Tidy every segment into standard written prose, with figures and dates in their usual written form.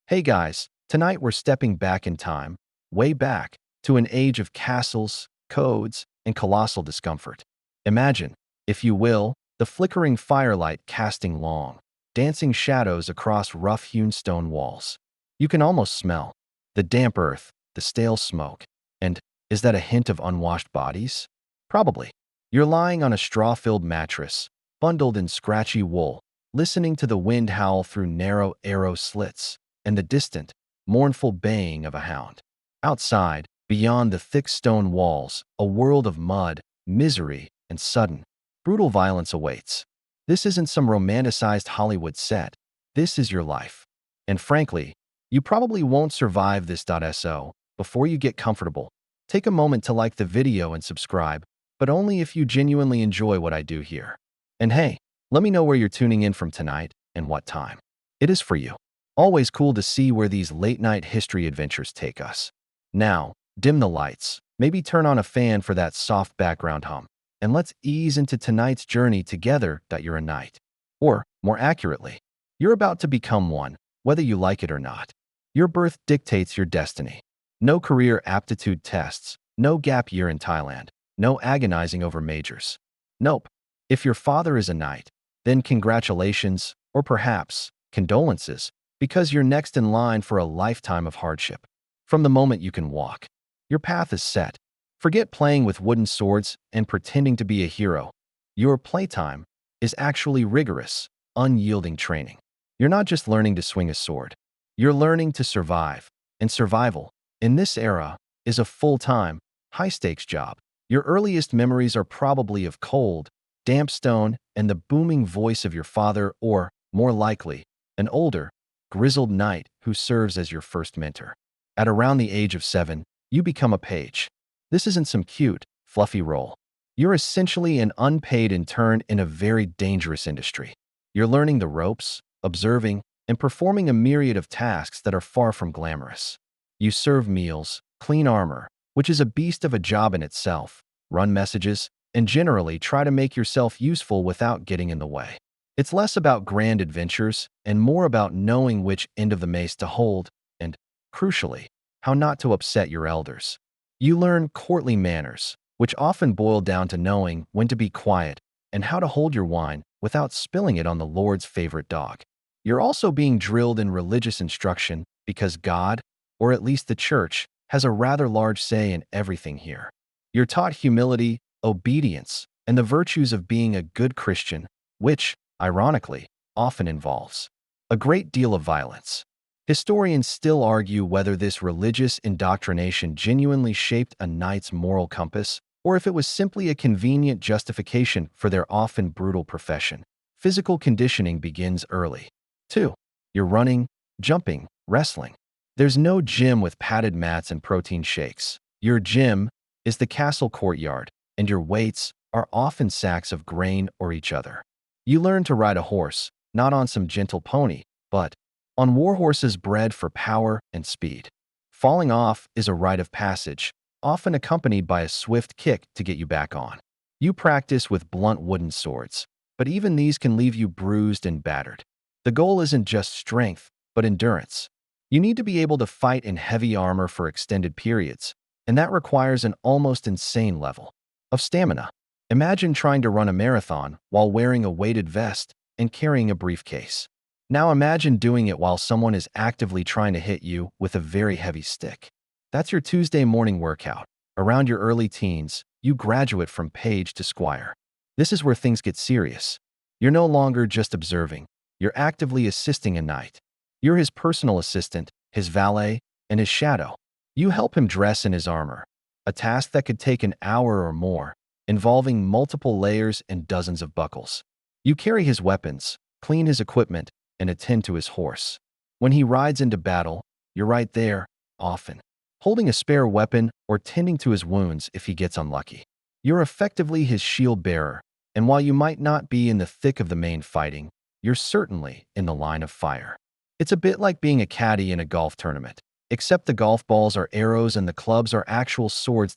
Hey guys, tonight we're stepping back in time, way back, to an age of castles, codes, and colossal discomfort. Imagine, if you will, the flickering firelight casting long, dancing shadows across rough-hewn stone walls. You can almost smell the damp earth, the stale smoke, and is that a hint of unwashed bodies? Probably. You're lying on a straw-filled mattress, bundled in scratchy wool, listening to the wind howl through narrow arrow slits and the distant, mournful baying of a hound. Outside, beyond the thick stone walls, a world of mud, misery, and sudden, brutal violence awaits. This isn't some romanticized Hollywood set. This is your life. And frankly, you probably won't survive this. So, before you get comfortable, take a moment to like the video and subscribe, but only if you genuinely enjoy what I do here. And hey, let me know where you're tuning in from tonight and what time it is for you. Always cool to see where these late-night history adventures take us. Now, dim the lights, maybe turn on a fan for that soft background hum, and let's ease into tonight's journey together. You're a knight. Or, more accurately, you're about to become one, whether you like it or not. Your birth dictates your destiny. No career aptitude tests, no gap year in Thailand, no agonizing over majors. Nope. If your father is a knight, then congratulations, or perhaps condolences, because you're next in line for a lifetime of hardship. From the moment you can walk, your path is set. Forget playing with wooden swords and pretending to be a hero. Your playtime is actually rigorous, unyielding training. You're not just learning to swing a sword. You're learning to survive. And survival, in this era, is a full-time, high-stakes job. Your earliest memories are probably of cold, damp stone and the booming voice of your father or, more likely, an older, grizzled knight who serves as your first mentor. At around the age of 7, you become a page. This isn't some cute, fluffy role. You're essentially an unpaid intern in a very dangerous industry. You're learning the ropes, observing, and performing a myriad of tasks that are far from glamorous. You serve meals, clean armor, which is a beast of a job in itself, run messages, and generally try to make yourself useful without getting in the way. It's less about grand adventures and more about knowing which end of the mace to hold and, crucially, how not to upset your elders. You learn courtly manners, which often boil down to knowing when to be quiet and how to hold your wine without spilling it on the Lord's favorite dog. You're also being drilled in religious instruction because God, or at least the church, has a rather large say in everything here. You're taught humility, obedience, and the virtues of being a good Christian, which, ironically, often involves a great deal of violence. Historians still argue whether this religious indoctrination genuinely shaped a knight's moral compass or if it was simply a convenient justification for their often brutal profession. Physical conditioning begins early. 2. You're running, jumping, wrestling. There's no gym with padded mats and protein shakes. Your gym is the castle courtyard, and your weights are often sacks of grain or each other. You learn to ride a horse, not on some gentle pony, but on war horses bred for power and speed. Falling off is a rite of passage, often accompanied by a swift kick to get you back on. You practice with blunt wooden swords, but even these can leave you bruised and battered. The goal isn't just strength, but endurance. You need to be able to fight in heavy armor for extended periods, and that requires an almost insane level of stamina. Imagine trying to run a marathon while wearing a weighted vest and carrying a briefcase. Now imagine doing it while someone is actively trying to hit you with a very heavy stick. That's your Tuesday morning workout. Around your early teens, you graduate from page to squire. This is where things get serious. You're no longer just observing. You're actively assisting a knight. You're his personal assistant, his valet, and his shadow. You help him dress in his armor, a task that could take an hour or more, involving multiple layers and dozens of buckles. You carry his weapons, clean his equipment, and attend to his horse. When he rides into battle, you're right there, often, holding a spare weapon or tending to his wounds if he gets unlucky. You're effectively his shield bearer, and while you might not be in the thick of the main fighting, you're certainly in the line of fire. It's a bit like being a caddy in a golf tournament, except the golf balls are arrows and the clubs are actual swords.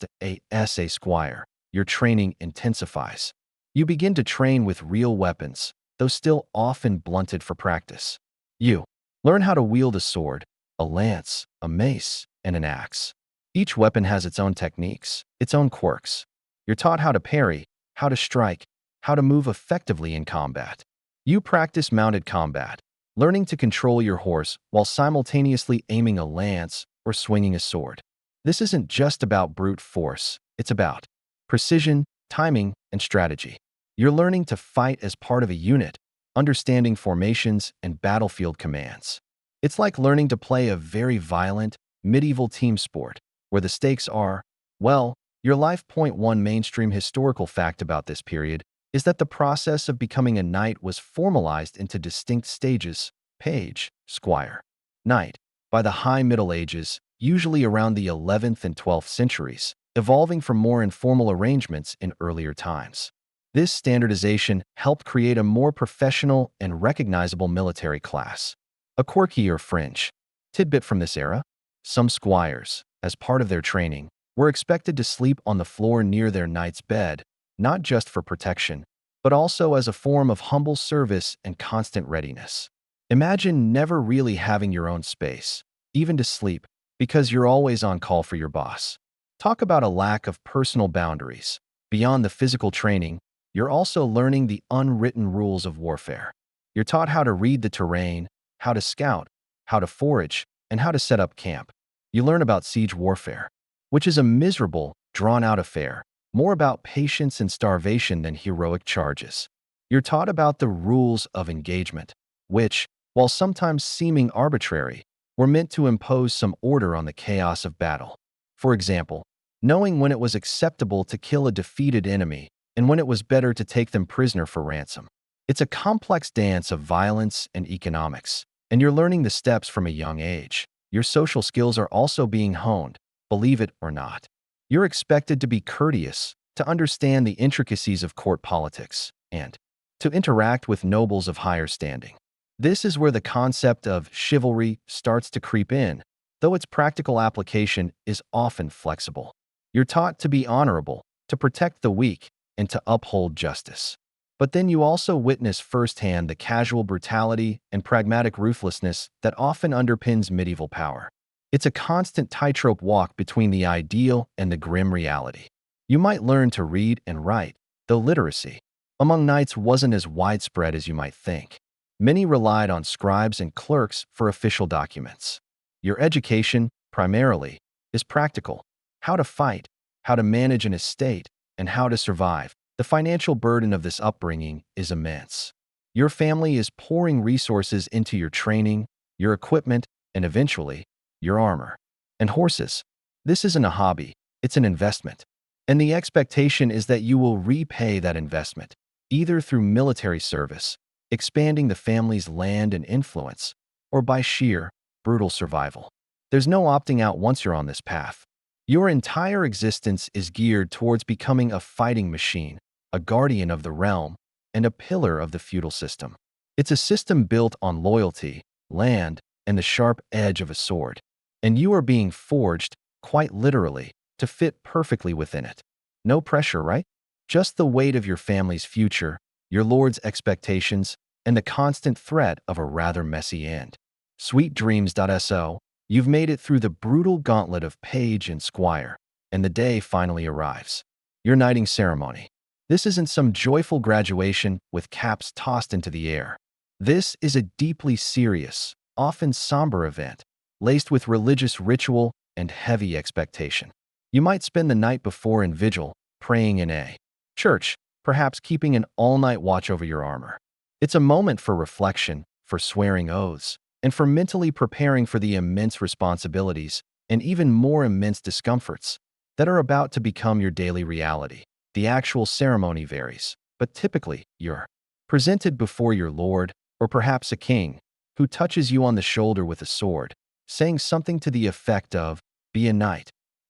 As a squire, your training intensifies. You begin to train with real weapons, though still often blunted for practice. You learn how to wield a sword, a lance, a mace, and an axe. Each weapon has its own techniques, its own quirks. You're taught how to parry, how to strike, how to move effectively in combat. You practice mounted combat, learning to control your horse while simultaneously aiming a lance or swinging a sword. This isn't just about brute force, it's about precision, timing, and strategy. You're learning to fight as part of a unit, understanding formations and battlefield commands. It's like learning to play a very violent, medieval team sport, where the stakes are, well, your life. Point one mainstream historical fact about this period is that the process of becoming a knight was formalized into distinct stages: page, squire, knight, by the High Middle Ages, usually around the 11th and 12th centuries, evolving from more informal arrangements in earlier times. This standardization helped create a more professional and recognizable military class. A quirky or fringe tidbit from this era: some squires, as part of their training, were expected to sleep on the floor near their knight's bed, not just for protection, but also as a form of humble service and constant readiness. Imagine never really having your own space, even to sleep, because you're always on call for your boss. Talk about a lack of personal boundaries. Beyond the physical training, you're also learning the unwritten rules of warfare. You're taught how to read the terrain, how to scout, how to forage, and how to set up camp. You learn about siege warfare, which is a miserable, drawn-out affair, more about patience and starvation than heroic charges. You're taught about the rules of engagement, which, while sometimes seeming arbitrary, were meant to impose some order on the chaos of battle. For example, knowing when it was acceptable to kill a defeated enemy and when it was better to take them prisoner for ransom. It's a complex dance of violence and economics, and you're learning the steps from a young age. Your social skills are also being honed, believe it or not. You're expected to be courteous, to understand the intricacies of court politics, and to interact with nobles of higher standing. This is where the concept of chivalry starts to creep in, though its practical application is often flexible. You're taught to be honorable, to protect the weak, and to uphold justice. But then you also witness firsthand the casual brutality and pragmatic ruthlessness that often underpins medieval power. It's a constant tightrope walk between the ideal and the grim reality. You might learn to read and write, though literacy among knights wasn't as widespread as you might think. Many relied on scribes and clerks for official documents. Your education, primarily, is practical: how to fight, how to manage an estate, and how to survive. The financial burden of this upbringing is immense. Your family is pouring resources into your training, your equipment, and eventually, your armor and horses. This isn't a hobby, it's an investment. And the expectation is that you will repay that investment, either through military service, expanding the family's land and influence, or by sheer, brutal survival. There's no opting out once you're on this path. Your entire existence is geared towards becoming a fighting machine, a guardian of the realm, and a pillar of the feudal system. It's a system built on loyalty, land, and the sharp edge of a sword. And you are being forged, quite literally, to fit perfectly within it. No pressure, right? Just the weight of your family's future, your lord's expectations, and the constant threat of a rather messy end. Sweet dreams.so, you've made it through the brutal gauntlet of page and squire, and the day finally arrives. Your knighting ceremony. This isn't some joyful graduation with caps tossed into the air. This is a deeply serious, often somber event, laced with religious ritual and heavy expectation. You might spend the night before in vigil, praying in a church, perhaps keeping an all-night watch over your armor. It's a moment for reflection, for swearing oaths, and for mentally preparing for the immense responsibilities and even more immense discomforts that are about to become your daily reality. The actual ceremony varies, but typically you're presented before your lord, or perhaps a king, who touches you on the shoulder with a sword, saying something to the effect of, "Be a knight,"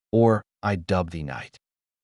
or "I dub thee knight."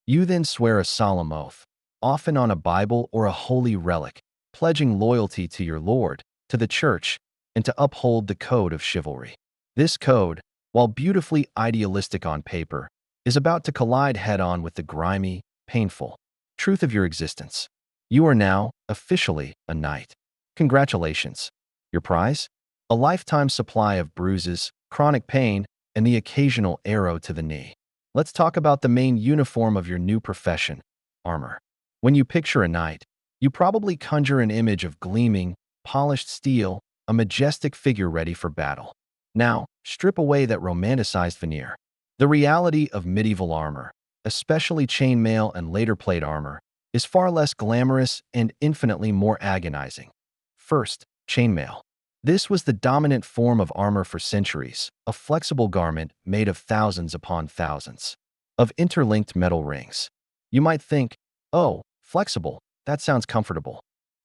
You then swear a solemn oath, often on a Bible or a holy relic, pledging loyalty to your lord, to the church, and to uphold the code of chivalry. This code, while beautifully idealistic on paper, is about to collide head-on with the grimy, painful truth of your existence. You are now, officially, a knight. Congratulations. Your prize? A lifetime supply of bruises, chronic pain, and the occasional arrow to the knee. Let's talk about the main uniform of your new profession, armor. When you picture a knight, you probably conjure an image of gleaming, polished steel, a majestic figure ready for battle. Now, strip away that romanticized veneer. The reality of medieval armor, especially chainmail and later plate armor, is far less glamorous and infinitely more agonizing. First, chainmail. This was the dominant form of armor for centuries, a flexible garment made of thousands upon thousands of interlinked metal rings. You might think, oh, flexible, that sounds comfortable.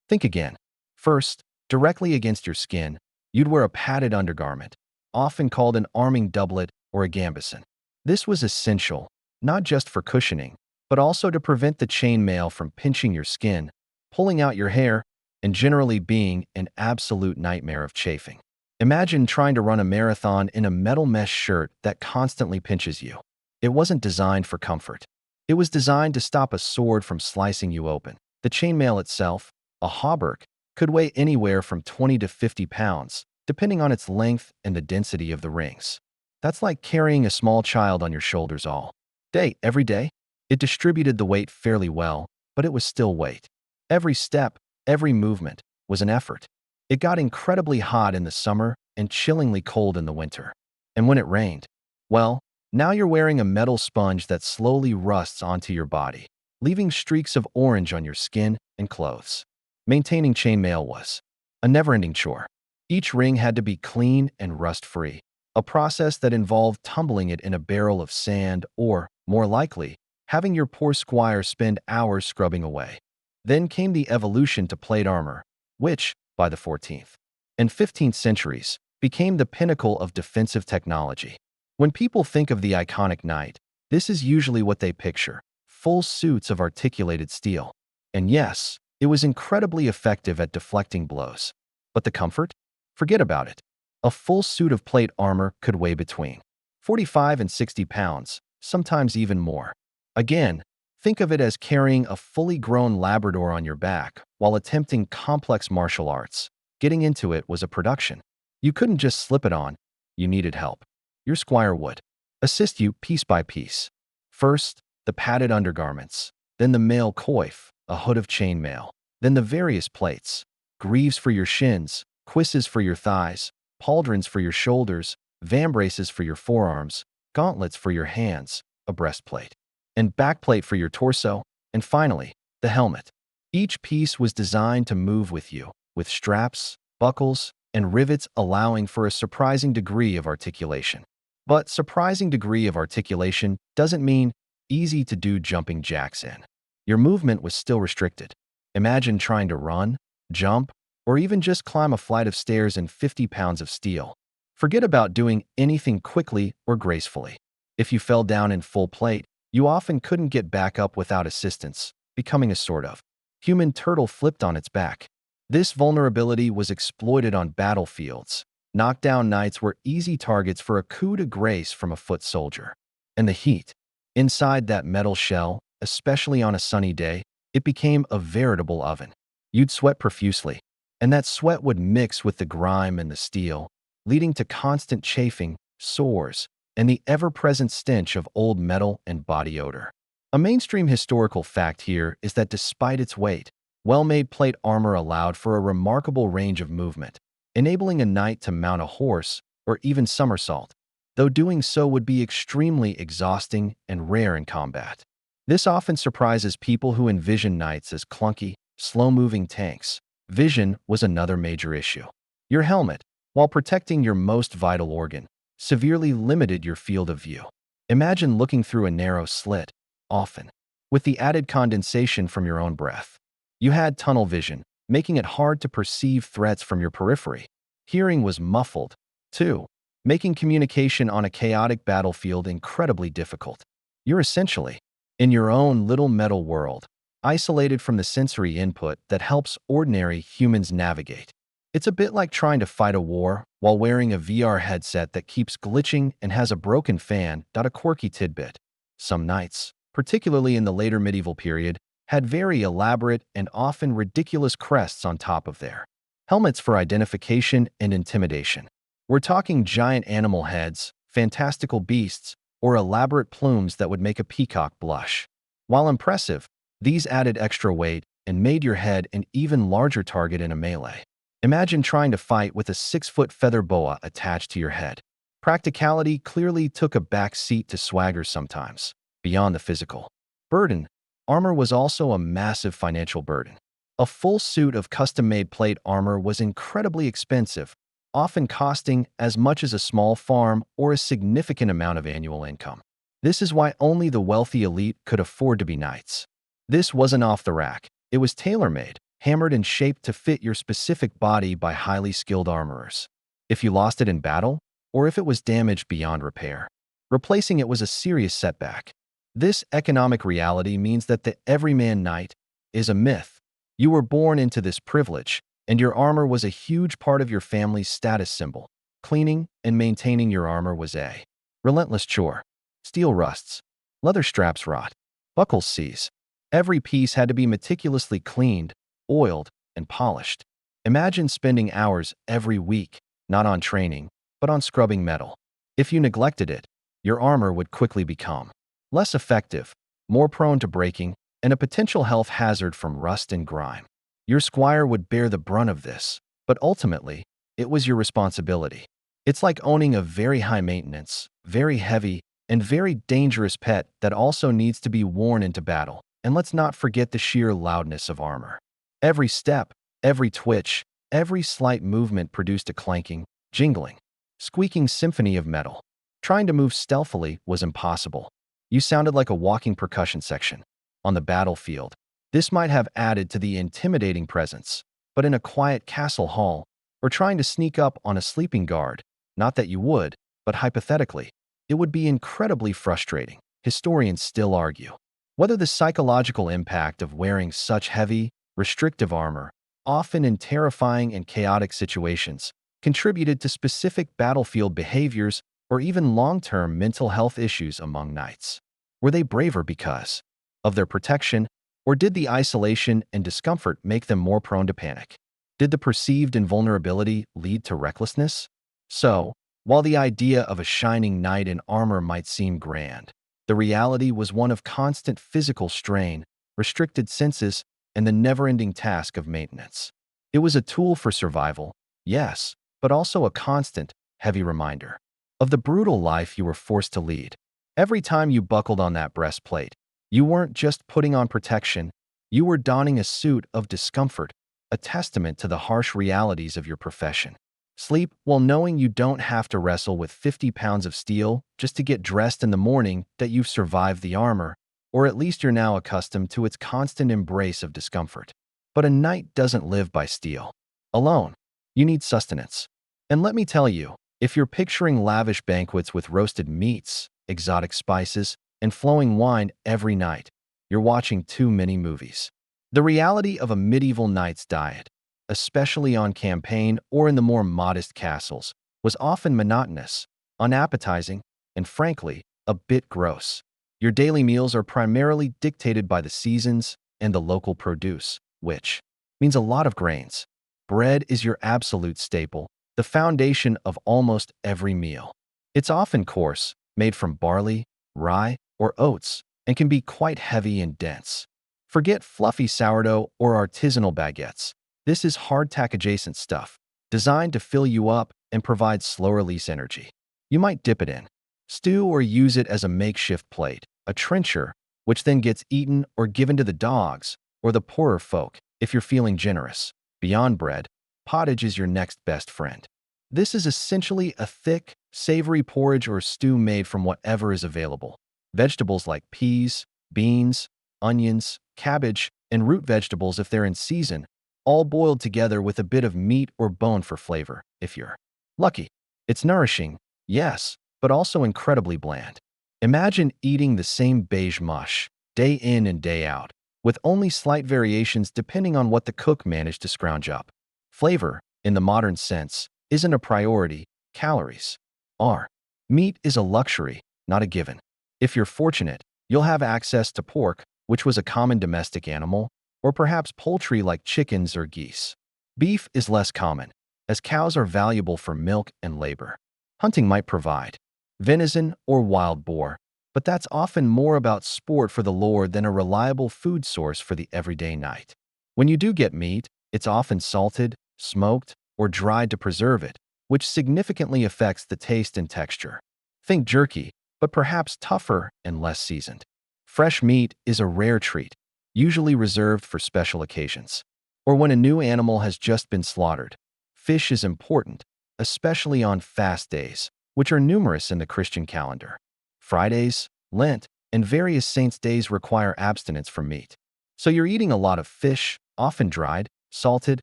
Think again. First, directly against your skin, you'd wear a padded undergarment, often called an arming doublet or a gambeson. This was essential, not just for cushioning, but also to prevent the chainmail from pinching your skin, pulling out your hair, and generally being an absolute nightmare of chafing. Imagine trying to run a marathon in a metal mesh shirt that constantly pinches you. It wasn't designed for comfort. It was designed to stop a sword from slicing you open. The chainmail itself, a hauberk, could weigh anywhere from 20 to 50 pounds, depending on its length and the density of the rings. That's like carrying a small child on your shoulders all day, every day. It distributed the weight fairly well, but it was still weight. Every step, every movement was an effort. It got incredibly hot in the summer and chillingly cold in the winter. And when it rained, well, now you're wearing a metal sponge that slowly rusts onto your body, leaving streaks of orange on your skin and clothes. Maintaining chainmail was a never-ending chore. Each ring had to be clean and rust-free, a process that involved tumbling it in a barrel of sand or, more likely, having your poor squire spend hours scrubbing away. Then came the evolution to plate armor, which, by the 14th and 15th centuries, became the pinnacle of defensive technology. When people think of the iconic knight, this is usually what they picture: full suits of articulated steel. And yes, it was incredibly effective at deflecting blows. But the comfort? Forget about it. A full suit of plate armor could weigh between 45 and 60 pounds, sometimes even more. Again, think of it as carrying a fully grown Labrador on your back while attempting complex martial arts. Getting into it was a production. You couldn't just slip it on. You needed help. Your squire would assist you piece by piece. First, the padded undergarments, then the mail coif, a hood of chainmail, then the various plates, greaves for your shins, cuisses for your thighs, pauldrons for your shoulders, vambraces for your forearms, gauntlets for your hands, a breastplate, and backplate for your torso, and finally, the helmet. Each piece was designed to move with you, with straps, buckles, and rivets allowing for a surprising degree of articulation. But surprising degree of articulation doesn't mean easy-to-do jumping jacks in. Your movement was still restricted. Imagine trying to run, jump, or even just climb a flight of stairs in 50 pounds of steel. Forget about doing anything quickly or gracefully. If you fell down in full plate, you often couldn't get back up without assistance, becoming a sort of human turtle flipped on its back. This vulnerability was exploited on battlefields. Knockdown knights were easy targets for a coup de grace from a foot soldier. And the heat. Inside that metal shell, especially on a sunny day, it became a veritable oven. You'd sweat profusely, and that sweat would mix with the grime and the steel, leading to constant chafing, sores, and the ever-present stench of old metal and body odor. A mainstream historical fact here is that despite its weight, well-made plate armor allowed for a remarkable range of movement, enabling a knight to mount a horse or even somersault, though doing so would be extremely exhausting and rare in combat. This often surprises people who envision knights as clunky, slow-moving tanks. Vision was another major issue. Your helmet, while protecting your most vital organ, severely limited your field of view. Imagine looking through a narrow slit, often, with the added condensation from your own breath. You had tunnel vision, making it hard to perceive threats from your periphery. Hearing was muffled, too, making communication on a chaotic battlefield incredibly difficult. You're essentially in your own little metal world, isolated from the sensory input that helps ordinary humans navigate. It's a bit like trying to fight a war while wearing a VR headset that keeps glitching and has a broken fan. A quirky tidbit. Some knights, particularly in the later medieval period, had very elaborate and often ridiculous crests on top of their helmets for identification and intimidation. We're talking giant animal heads, fantastical beasts, or elaborate plumes that would make a peacock blush. While impressive, these added extra weight and made your head an even larger target in a melee. Imagine trying to fight with a 6-foot feather boa attached to your head. Practicality clearly took a back seat to swagger sometimes, beyond the physical burden. Armor was also a massive financial burden. A full suit of custom-made plate armor was incredibly expensive, often costing as much as a small farm or a significant amount of annual income. This is why only the wealthy elite could afford to be knights. This wasn't off the rack. It was tailor-made, hammered and shaped to fit your specific body by highly skilled armorers. If you lost it in battle, or if it was damaged beyond repair, replacing it was a serious setback. This economic reality means that the everyman knight is a myth. You were born into this privilege, and your armor was a huge part of your family's status symbol. Cleaning and maintaining your armor was a relentless chore. Steel rusts, leather straps rot, buckles seize. Every piece had to be meticulously cleaned, oiled, and polished. Imagine spending hours every week, not on training, but on scrubbing metal. If you neglected it, your armor would quickly become less effective, more prone to breaking, and a potential health hazard from rust and grime. Your squire would bear the brunt of this, but ultimately, it was your responsibility. It's like owning a very high-maintenance, very heavy, and very dangerous pet that also needs to be worn into battle. And let's not forget the sheer loudness of armor. Every step, every twitch, every slight movement produced a clanking, jingling, squeaking symphony of metal. Trying to move stealthily was impossible. You sounded like a walking percussion section. On the battlefield, this might have added to the intimidating presence, but in a quiet castle hall, or trying to sneak up on a sleeping guard, not that you would, but hypothetically, it would be incredibly frustrating. Historians still argue whether the psychological impact of wearing such heavy, restrictive armor, often in terrifying and chaotic situations, contributed to specific battlefield behaviors or even long-term mental health issues among knights. Were they braver because of their protection, or did the isolation and discomfort make them more prone to panic? Did the perceived invulnerability lead to recklessness? So, while the idea of a shining knight in armor might seem grand, the reality was one of constant physical strain, restricted senses, and the never-ending task of maintenance. It was a tool for survival, yes, but also a constant, heavy reminder of the brutal life you were forced to lead. Every time you buckled on that breastplate, you weren't just putting on protection, you were donning a suit of discomfort, a testament to the harsh realities of your profession. Sleep while knowing you don't have to wrestle with 50 pounds of steel just to get dressed in the morning that you've survived the armor, or at least you're now accustomed to its constant embrace of discomfort. But a knight doesn't live by steel alone. You need sustenance. And let me tell you, if you're picturing lavish banquets with roasted meats, exotic spices, and flowing wine every night, you're watching too many movies. The reality of a medieval knight's diet, especially on campaign or in the more modest castles, was often monotonous, unappetizing, and frankly, a bit gross. Your daily meals are primarily dictated by the seasons and the local produce, which means a lot of grains. Bread is your absolute staple, the foundation of almost every meal. It's often coarse, made from barley, rye, or oats, and can be quite heavy and dense. Forget fluffy sourdough or artisanal baguettes. This is hardtack-adjacent stuff, designed to fill you up and provide slow-release energy. You might dip it in stew or use it as a makeshift plate, a trencher, which then gets eaten or given to the dogs or the poorer folk if you're feeling generous. Beyond bread, pottage is your next best friend. This is essentially a thick, savory porridge or stew made from whatever is available. Vegetables like peas, beans, onions, cabbage, and root vegetables if they're in season, all boiled together with a bit of meat or bone for flavor, if you're lucky. It's nourishing, yes, but also incredibly bland. Imagine eating the same beige mush, day in and day out, with only slight variations depending on what the cook managed to scrounge up. Flavor, in the modern sense, isn't a priority, calories are. Meat is a luxury, not a given. If you're fortunate, you'll have access to pork, which was a common domestic animal, or perhaps poultry like chickens or geese. Beef is less common, as cows are valuable for milk and labor. Hunting might provide venison or wild boar, but that's often more about sport for the lord than a reliable food source for the everyday night. When you do get meat, it's often salted, smoked, or dried to preserve it, which significantly affects the taste and texture. Think jerky, but perhaps tougher and less seasoned. Fresh meat is a rare treat, usually reserved for special occasions, or when a new animal has just been slaughtered. Fish is important, especially on fast days, which are numerous in the Christian calendar. Fridays, Lent, and various saints' days require abstinence from meat. So you're eating a lot of fish, often dried, salted,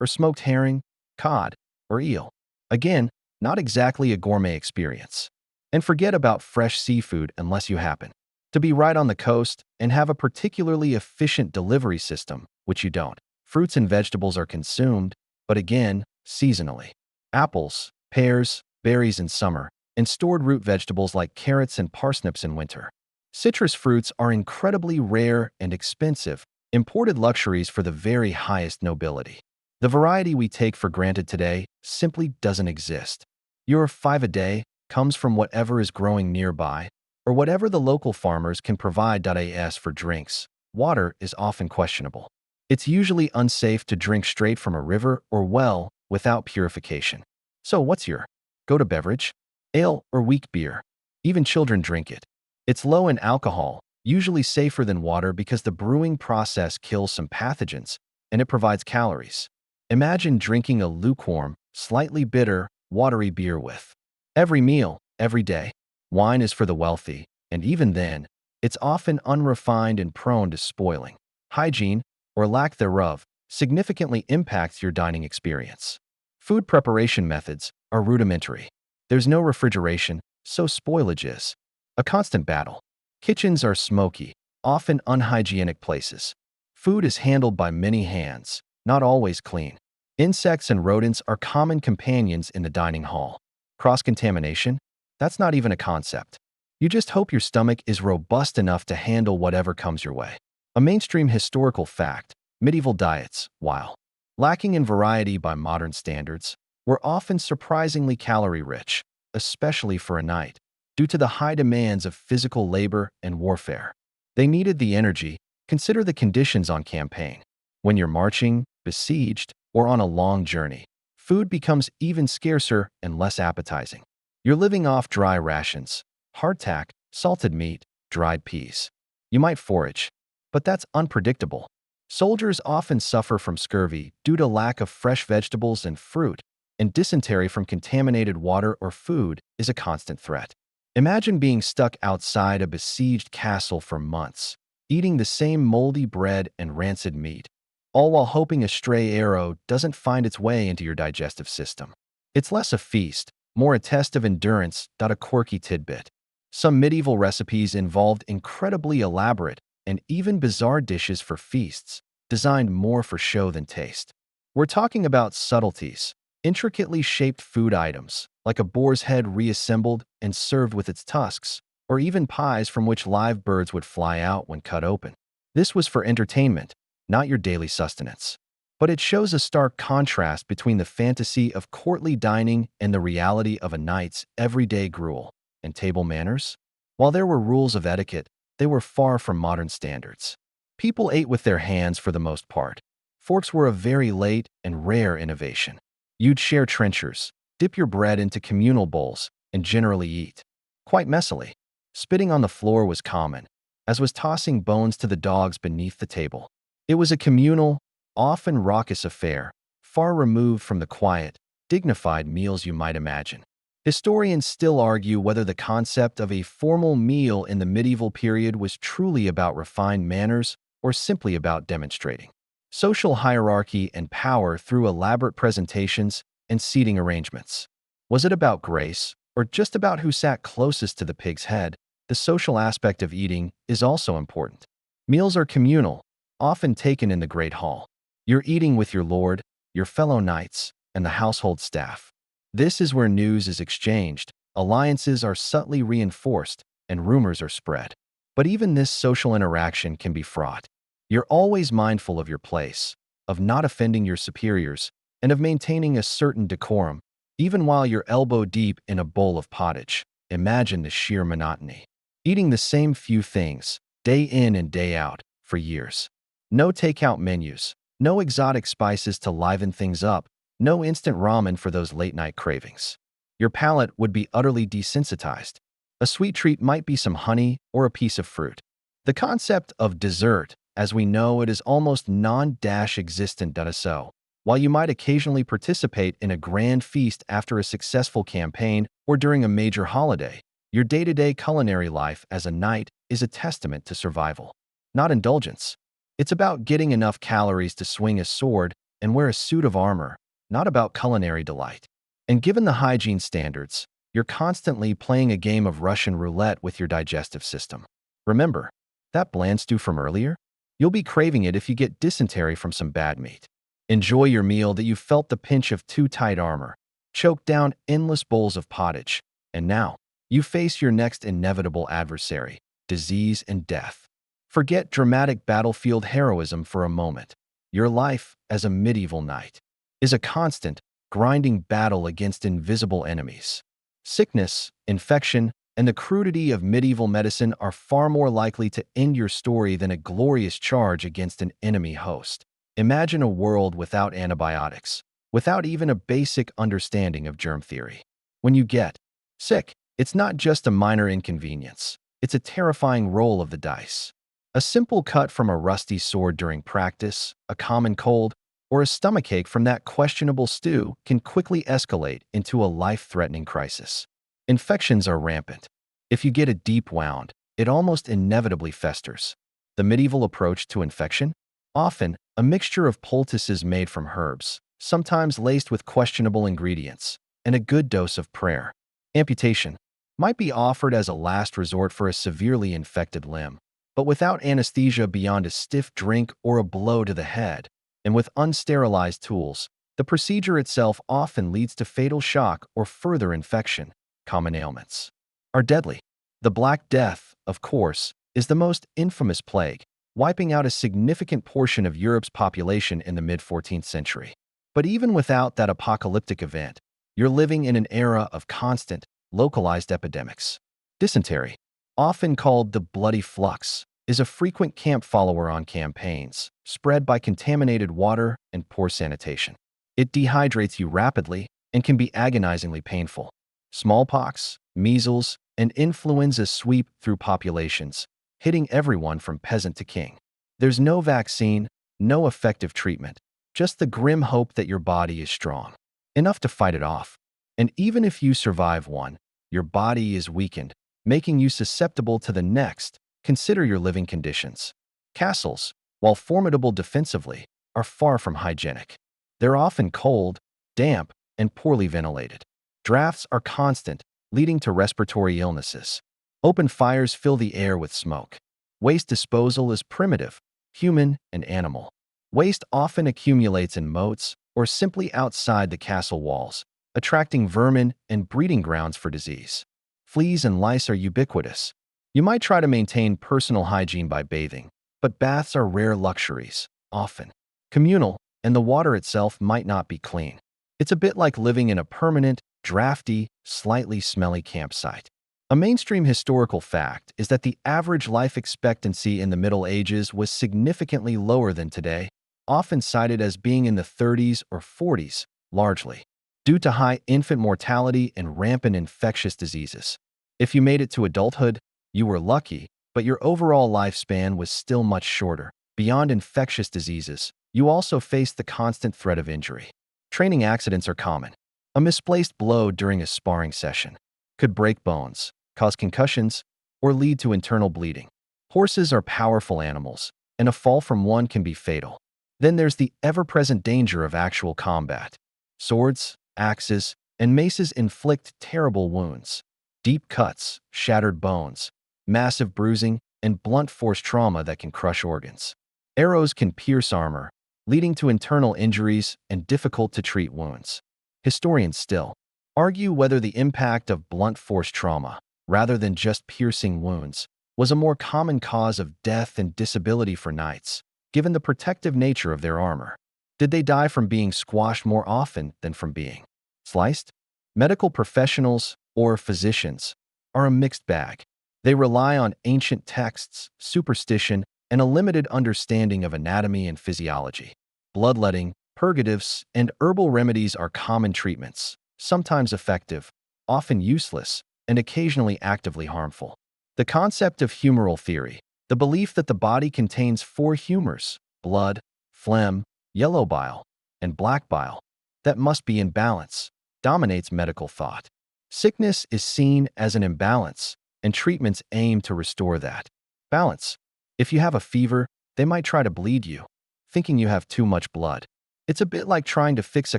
or smoked herring, cod, or eel. Again, not exactly a gourmet experience. And forget about fresh seafood unless you happen to be right on the coast and have a particularly efficient delivery system, which you don't. Fruits and vegetables are consumed, but again, seasonally. Apples, pears, berries in summer, and stored root vegetables like carrots and parsnips in winter. Citrus fruits are incredibly rare and expensive, imported luxuries for the very highest nobility. The variety we take for granted today simply doesn't exist. Your 5 a day comes from whatever is growing nearby, or whatever the local farmers can provide. As for drinks, water is often questionable. It's usually unsafe to drink straight from a river or well without purification. So what's your go-to beverage? Ale or weak beer? Even children drink it. It's low in alcohol, usually safer than water because the brewing process kills some pathogens, and it provides calories. Imagine drinking a lukewarm, slightly bitter, watery beer with every meal, every day. Wine is for the wealthy, and even then, it's often unrefined and prone to spoiling. Hygiene, or lack thereof, significantly impacts your dining experience. Food preparation methods are rudimentary. There's no refrigeration, so spoilage is a constant battle. Kitchens are smoky, often unhygienic places. Food is handled by many hands, not always clean. Insects and rodents are common companions in the dining hall. Cross-contamination? That's not even a concept. You just hope your stomach is robust enough to handle whatever comes your way. A mainstream historical fact, medieval diets, while lacking in variety by modern standards, were often surprisingly calorie-rich, especially for a night, due to the high demands of physical labor and warfare. They needed the energy. Consider the conditions on campaign. When you're marching, besieged, or on a long journey, food becomes even scarcer and less appetizing. You're living off dry rations, hardtack, salted meat, dried peas. You might forage, but that's unpredictable. Soldiers often suffer from scurvy due to lack of fresh vegetables and fruit, and dysentery from contaminated water or food is a constant threat. Imagine being stuck outside a besieged castle for months, eating the same moldy bread and rancid meat, all while hoping a stray arrow doesn't find its way into your digestive system. It's less a feast, more a test of endurance. A quirky tidbit. Some medieval recipes involved incredibly elaborate and even bizarre dishes for feasts, designed more for show than taste. We're talking about subtleties, intricately shaped food items, like a boar's head reassembled and served with its tusks, or even pies from which live birds would fly out when cut open. This was for entertainment, not your daily sustenance. But it shows a stark contrast between the fantasy of courtly dining and the reality of a knight's everyday gruel and table manners. While there were rules of etiquette, they were far from modern standards. People ate with their hands for the most part. Forks were a very late and rare innovation. You'd share trenchers, dip your bread into communal bowls, and generally eat quite messily. Spitting on the floor was common, as was tossing bones to the dogs beneath the table. It was a communal, often raucous affair, far removed from the quiet, dignified meals you might imagine. Historians still argue whether the concept of a formal meal in the medieval period was truly about refined manners or simply about demonstrating social hierarchy and power through elaborate presentations and seating arrangements. Was it about grace, or just about who sat closest to the pig's head? The social aspect of eating is also important. Meals are communal, often taken in the great hall. You're eating with your lord, your fellow knights, and the household staff. This is where news is exchanged, alliances are subtly reinforced, and rumors are spread. But even this social interaction can be fraught. You're always mindful of your place, of not offending your superiors, and of maintaining a certain decorum, even while you're elbow deep in a bowl of pottage. Imagine the sheer monotony. Eating the same few things, day in and day out, for years. No takeout menus, no exotic spices to liven things up, no instant ramen for those late-night cravings. Your palate would be utterly desensitized. A sweet treat might be some honey or a piece of fruit. The concept of dessert, as we know it, is almost non-existent. So, while you might occasionally participate in a grand feast after a successful campaign or during a major holiday, your day-to-day culinary life as a knight is a testament to survival, not indulgence. It's about getting enough calories to swing a sword and wear a suit of armor, not about culinary delight. And given the hygiene standards, you're constantly playing a game of Russian roulette with your digestive system. Remember, that bland stew from earlier? You'll be craving it if you get dysentery from some bad meat. Enjoy your meal that you felt the pinch of too tight armor, choked down endless bowls of pottage, and now you face your next inevitable adversary, disease and death. Forget dramatic battlefield heroism for a moment. Your life as a medieval knight is a constant, grinding battle against invisible enemies. Sickness, infection, and the crudity of medieval medicine are far more likely to end your story than a glorious charge against an enemy host. Imagine a world without antibiotics, without even a basic understanding of germ theory. When you get sick, it's not just a minor inconvenience. It's a terrifying roll of the dice. A simple cut from a rusty sword during practice, a common cold, or a stomachache from that questionable stew can quickly escalate into a life-threatening crisis. Infections are rampant. If you get a deep wound, it almost inevitably festers. The medieval approach to infection? Often, a mixture of poultices made from herbs, sometimes laced with questionable ingredients, and a good dose of prayer. Amputation might be offered as a last resort for a severely infected limb, but without anesthesia beyond a stiff drink or a blow to the head, and with unsterilized tools, the procedure itself often leads to fatal shock or further infection. Common ailments are deadly. The Black Death, of course, is the most infamous plague, wiping out a significant portion of Europe's population in the mid-14th century. But even without that apocalyptic event, you're living in an era of constant, localized epidemics. Dysentery, often called the bloody flux, is a frequent camp follower on campaigns, spread by contaminated water and poor sanitation. It dehydrates you rapidly and can be agonizingly painful. Smallpox, measles, and influenza sweep through populations, hitting everyone from peasant to king. There's no vaccine, no effective treatment, just the grim hope that your body is strong enough to fight it off. And even if you survive one, your body is weakened, making you susceptible to the next. Consider your living conditions. Castles, while formidable defensively, are far from hygienic. They're often cold, damp, and poorly ventilated. Drafts are constant, leading to respiratory illnesses. Open fires fill the air with smoke. Waste disposal is primitive, human and animal. Waste often accumulates in moats or simply outside the castle walls, attracting vermin and breeding grounds for disease. Fleas and lice are ubiquitous. You might try to maintain personal hygiene by bathing, but baths are rare luxuries, often communal, and the water itself might not be clean. It's a bit like living in a permanent, drafty, slightly smelly campsite. A mainstream historical fact is that the average life expectancy in the Middle Ages was significantly lower than today, often cited as being in the 30s or 40s, largely due to high infant mortality and rampant infectious diseases. If you made it to adulthood, you were lucky, but your overall lifespan was still much shorter. Beyond infectious diseases, you also faced the constant threat of injury. Training accidents are common. A misplaced blow during a sparring session could break bones, cause concussions, or lead to internal bleeding. Horses are powerful animals, and a fall from one can be fatal. Then there's the ever-present danger of actual combat. Swords, axes, and maces inflict terrible wounds. Deep cuts, shattered bones, massive bruising, and blunt force trauma that can crush organs. Arrows can pierce armor, leading to internal injuries and difficult-to-treat wounds. Historians still argue whether the impact of blunt force trauma, rather than just piercing wounds, was a more common cause of death and disability for knights, given the protective nature of their armor. Did they die from being squashed more often than from being sliced? Medical professionals, or physicians, are a mixed bag. They rely on ancient texts, superstition, and a limited understanding of anatomy and physiology. Bloodletting, purgatives, and herbal remedies are common treatments, sometimes effective, often useless, and occasionally actively harmful. The concept of humoral theory, the belief that the body contains four humors, blood, phlegm, yellow bile, and black bile, that must be in balance, dominates medical thought. Sickness is seen as an imbalance, and treatments aim to restore that balance. If you have a fever, they might try to bleed you, thinking you have too much blood. It's a bit like trying to fix a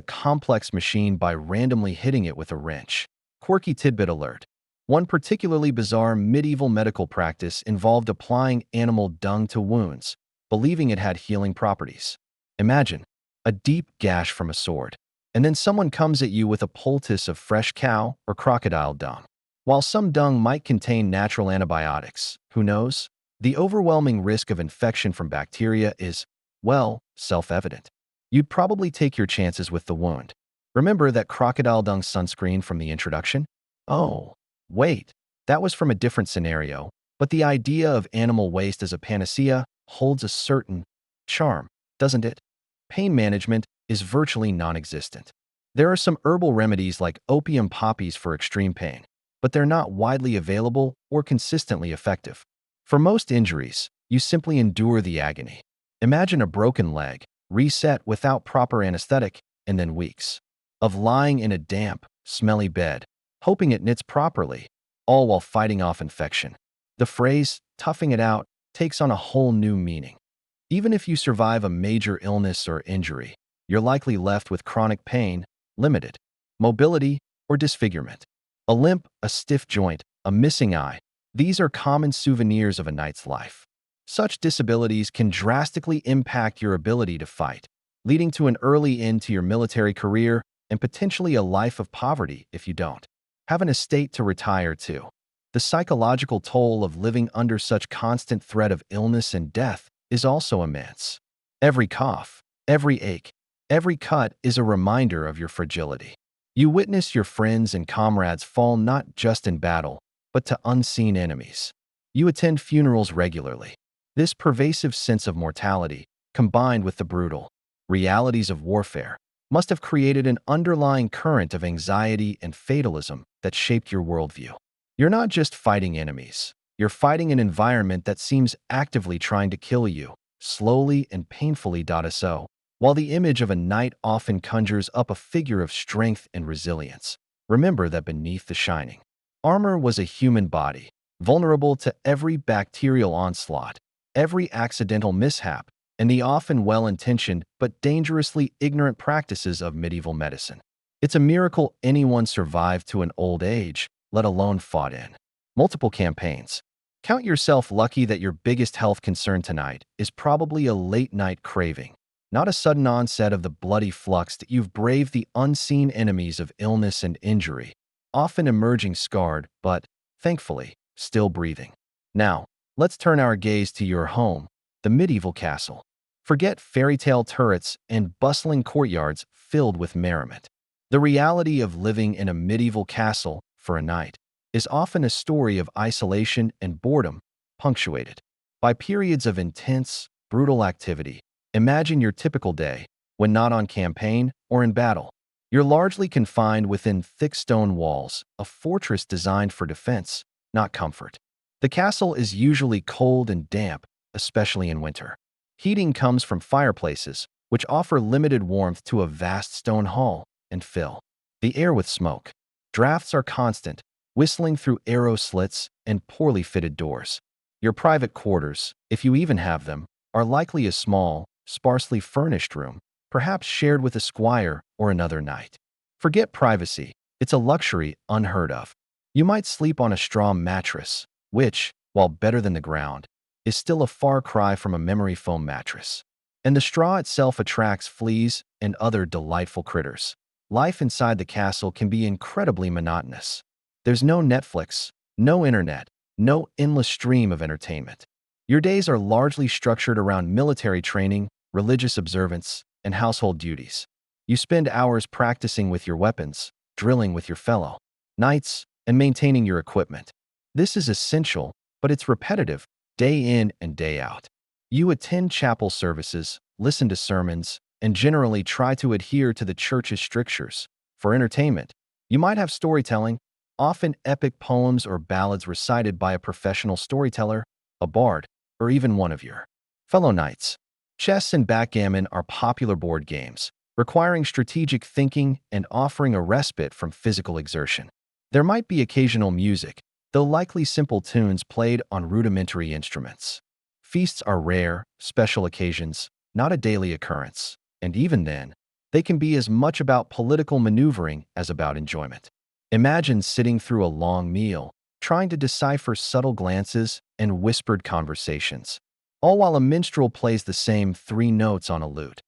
complex machine by randomly hitting it with a wrench. Quirky tidbit alert. One particularly bizarre medieval medical practice involved applying animal dung to wounds, believing it had healing properties. Imagine a deep gash from a sword, and then someone comes at you with a poultice of fresh cow or crocodile dung. While some dung might contain natural antibiotics, who knows? The overwhelming risk of infection from bacteria is, well, self-evident. You'd probably take your chances with the wound. Remember that crocodile dung sunscreen from the introduction? Oh, wait, that was from a different scenario, but the idea of animal waste as a panacea holds a certain charm, doesn't it? Pain management is virtually non-existent. There are some herbal remedies like opium poppies for extreme pain, but they're not widely available or consistently effective. For most injuries, you simply endure the agony. Imagine a broken leg, reset without proper anesthetic, and then weeks of lying in a damp, smelly bed, hoping it knits properly, all while fighting off infection. The phrase, toughing it out, takes on a whole new meaning. Even if you survive a major illness or injury, you're likely left with chronic pain, limited mobility, or disfigurement. A limp, a stiff joint, a missing eye, these are common souvenirs of a knight's life. Such disabilities can drastically impact your ability to fight, leading to an early end to your military career and potentially a life of poverty if you don't have an estate to retire to. The psychological toll of living under such constant threat of illness and death is also immense. Every cough, every ache, every cut is a reminder of your fragility. You witness your friends and comrades fall not just in battle, but to unseen enemies. You attend funerals regularly. This pervasive sense of mortality, combined with the brutal realities of warfare, must have created an underlying current of anxiety and fatalism that shaped your worldview. You're not just fighting enemies. You're fighting an environment that seems actively trying to kill you, slowly and painfully. So, while the image of a knight often conjures up a figure of strength and resilience, remember that beneath the shining armor was a human body, vulnerable to every bacterial onslaught, every accidental mishap, and the often well-intentioned but dangerously ignorant practices of medieval medicine. It's a miracle anyone survived to an old age, let alone fought in multiple campaigns. Count yourself lucky that your biggest health concern tonight is probably a late-night craving, not a sudden onset of the bloody flux that you've braved the unseen enemies of illness and injury, often emerging scarred, but, thankfully, still breathing. Now, let's turn our gaze to your home, the medieval castle. Forget fairy tale turrets and bustling courtyards filled with merriment. The reality of living in a medieval castle for a night is often a story of isolation and boredom, punctuated by periods of intense, brutal activity. Imagine your typical day when not on campaign or in battle. You're largely confined within thick stone walls, a fortress designed for defense, not comfort. The castle is usually cold and damp, especially in winter. Heating comes from fireplaces, which offer limited warmth to a vast stone hall, and fill the air with smoke. Drafts are constant, whistling through arrow slits and poorly fitted doors. Your private quarters, if you even have them, are likely a small, sparsely furnished room, perhaps shared with a squire or another knight. Forget privacy, it's a luxury unheard of. You might sleep on a straw mattress, which, while better than the ground, is still a far cry from a memory foam mattress. And the straw itself attracts fleas and other delightful critters. Life inside the castle can be incredibly monotonous. There's no Netflix, no internet, no endless stream of entertainment. Your days are largely structured around military training, religious observance, and household duties. You spend hours practicing with your weapons, drilling with your fellow knights, and maintaining your equipment. This is essential, but it's repetitive, day in and day out. You attend chapel services, listen to sermons, and generally try to adhere to the church's strictures. For entertainment, you might have storytelling, often epic poems or ballads recited by a professional storyteller, a bard, or even one of your fellow knights. Chess and backgammon are popular board games, requiring strategic thinking and offering a respite from physical exertion. There might be occasional music, though likely simple tunes played on rudimentary instruments. Feasts are rare, special occasions, not a daily occurrence, and even then, they can be as much about political maneuvering as about enjoyment. Imagine sitting through a long meal, trying to decipher subtle glances and whispered conversations, all while a minstrel plays the same 3 notes on a lute.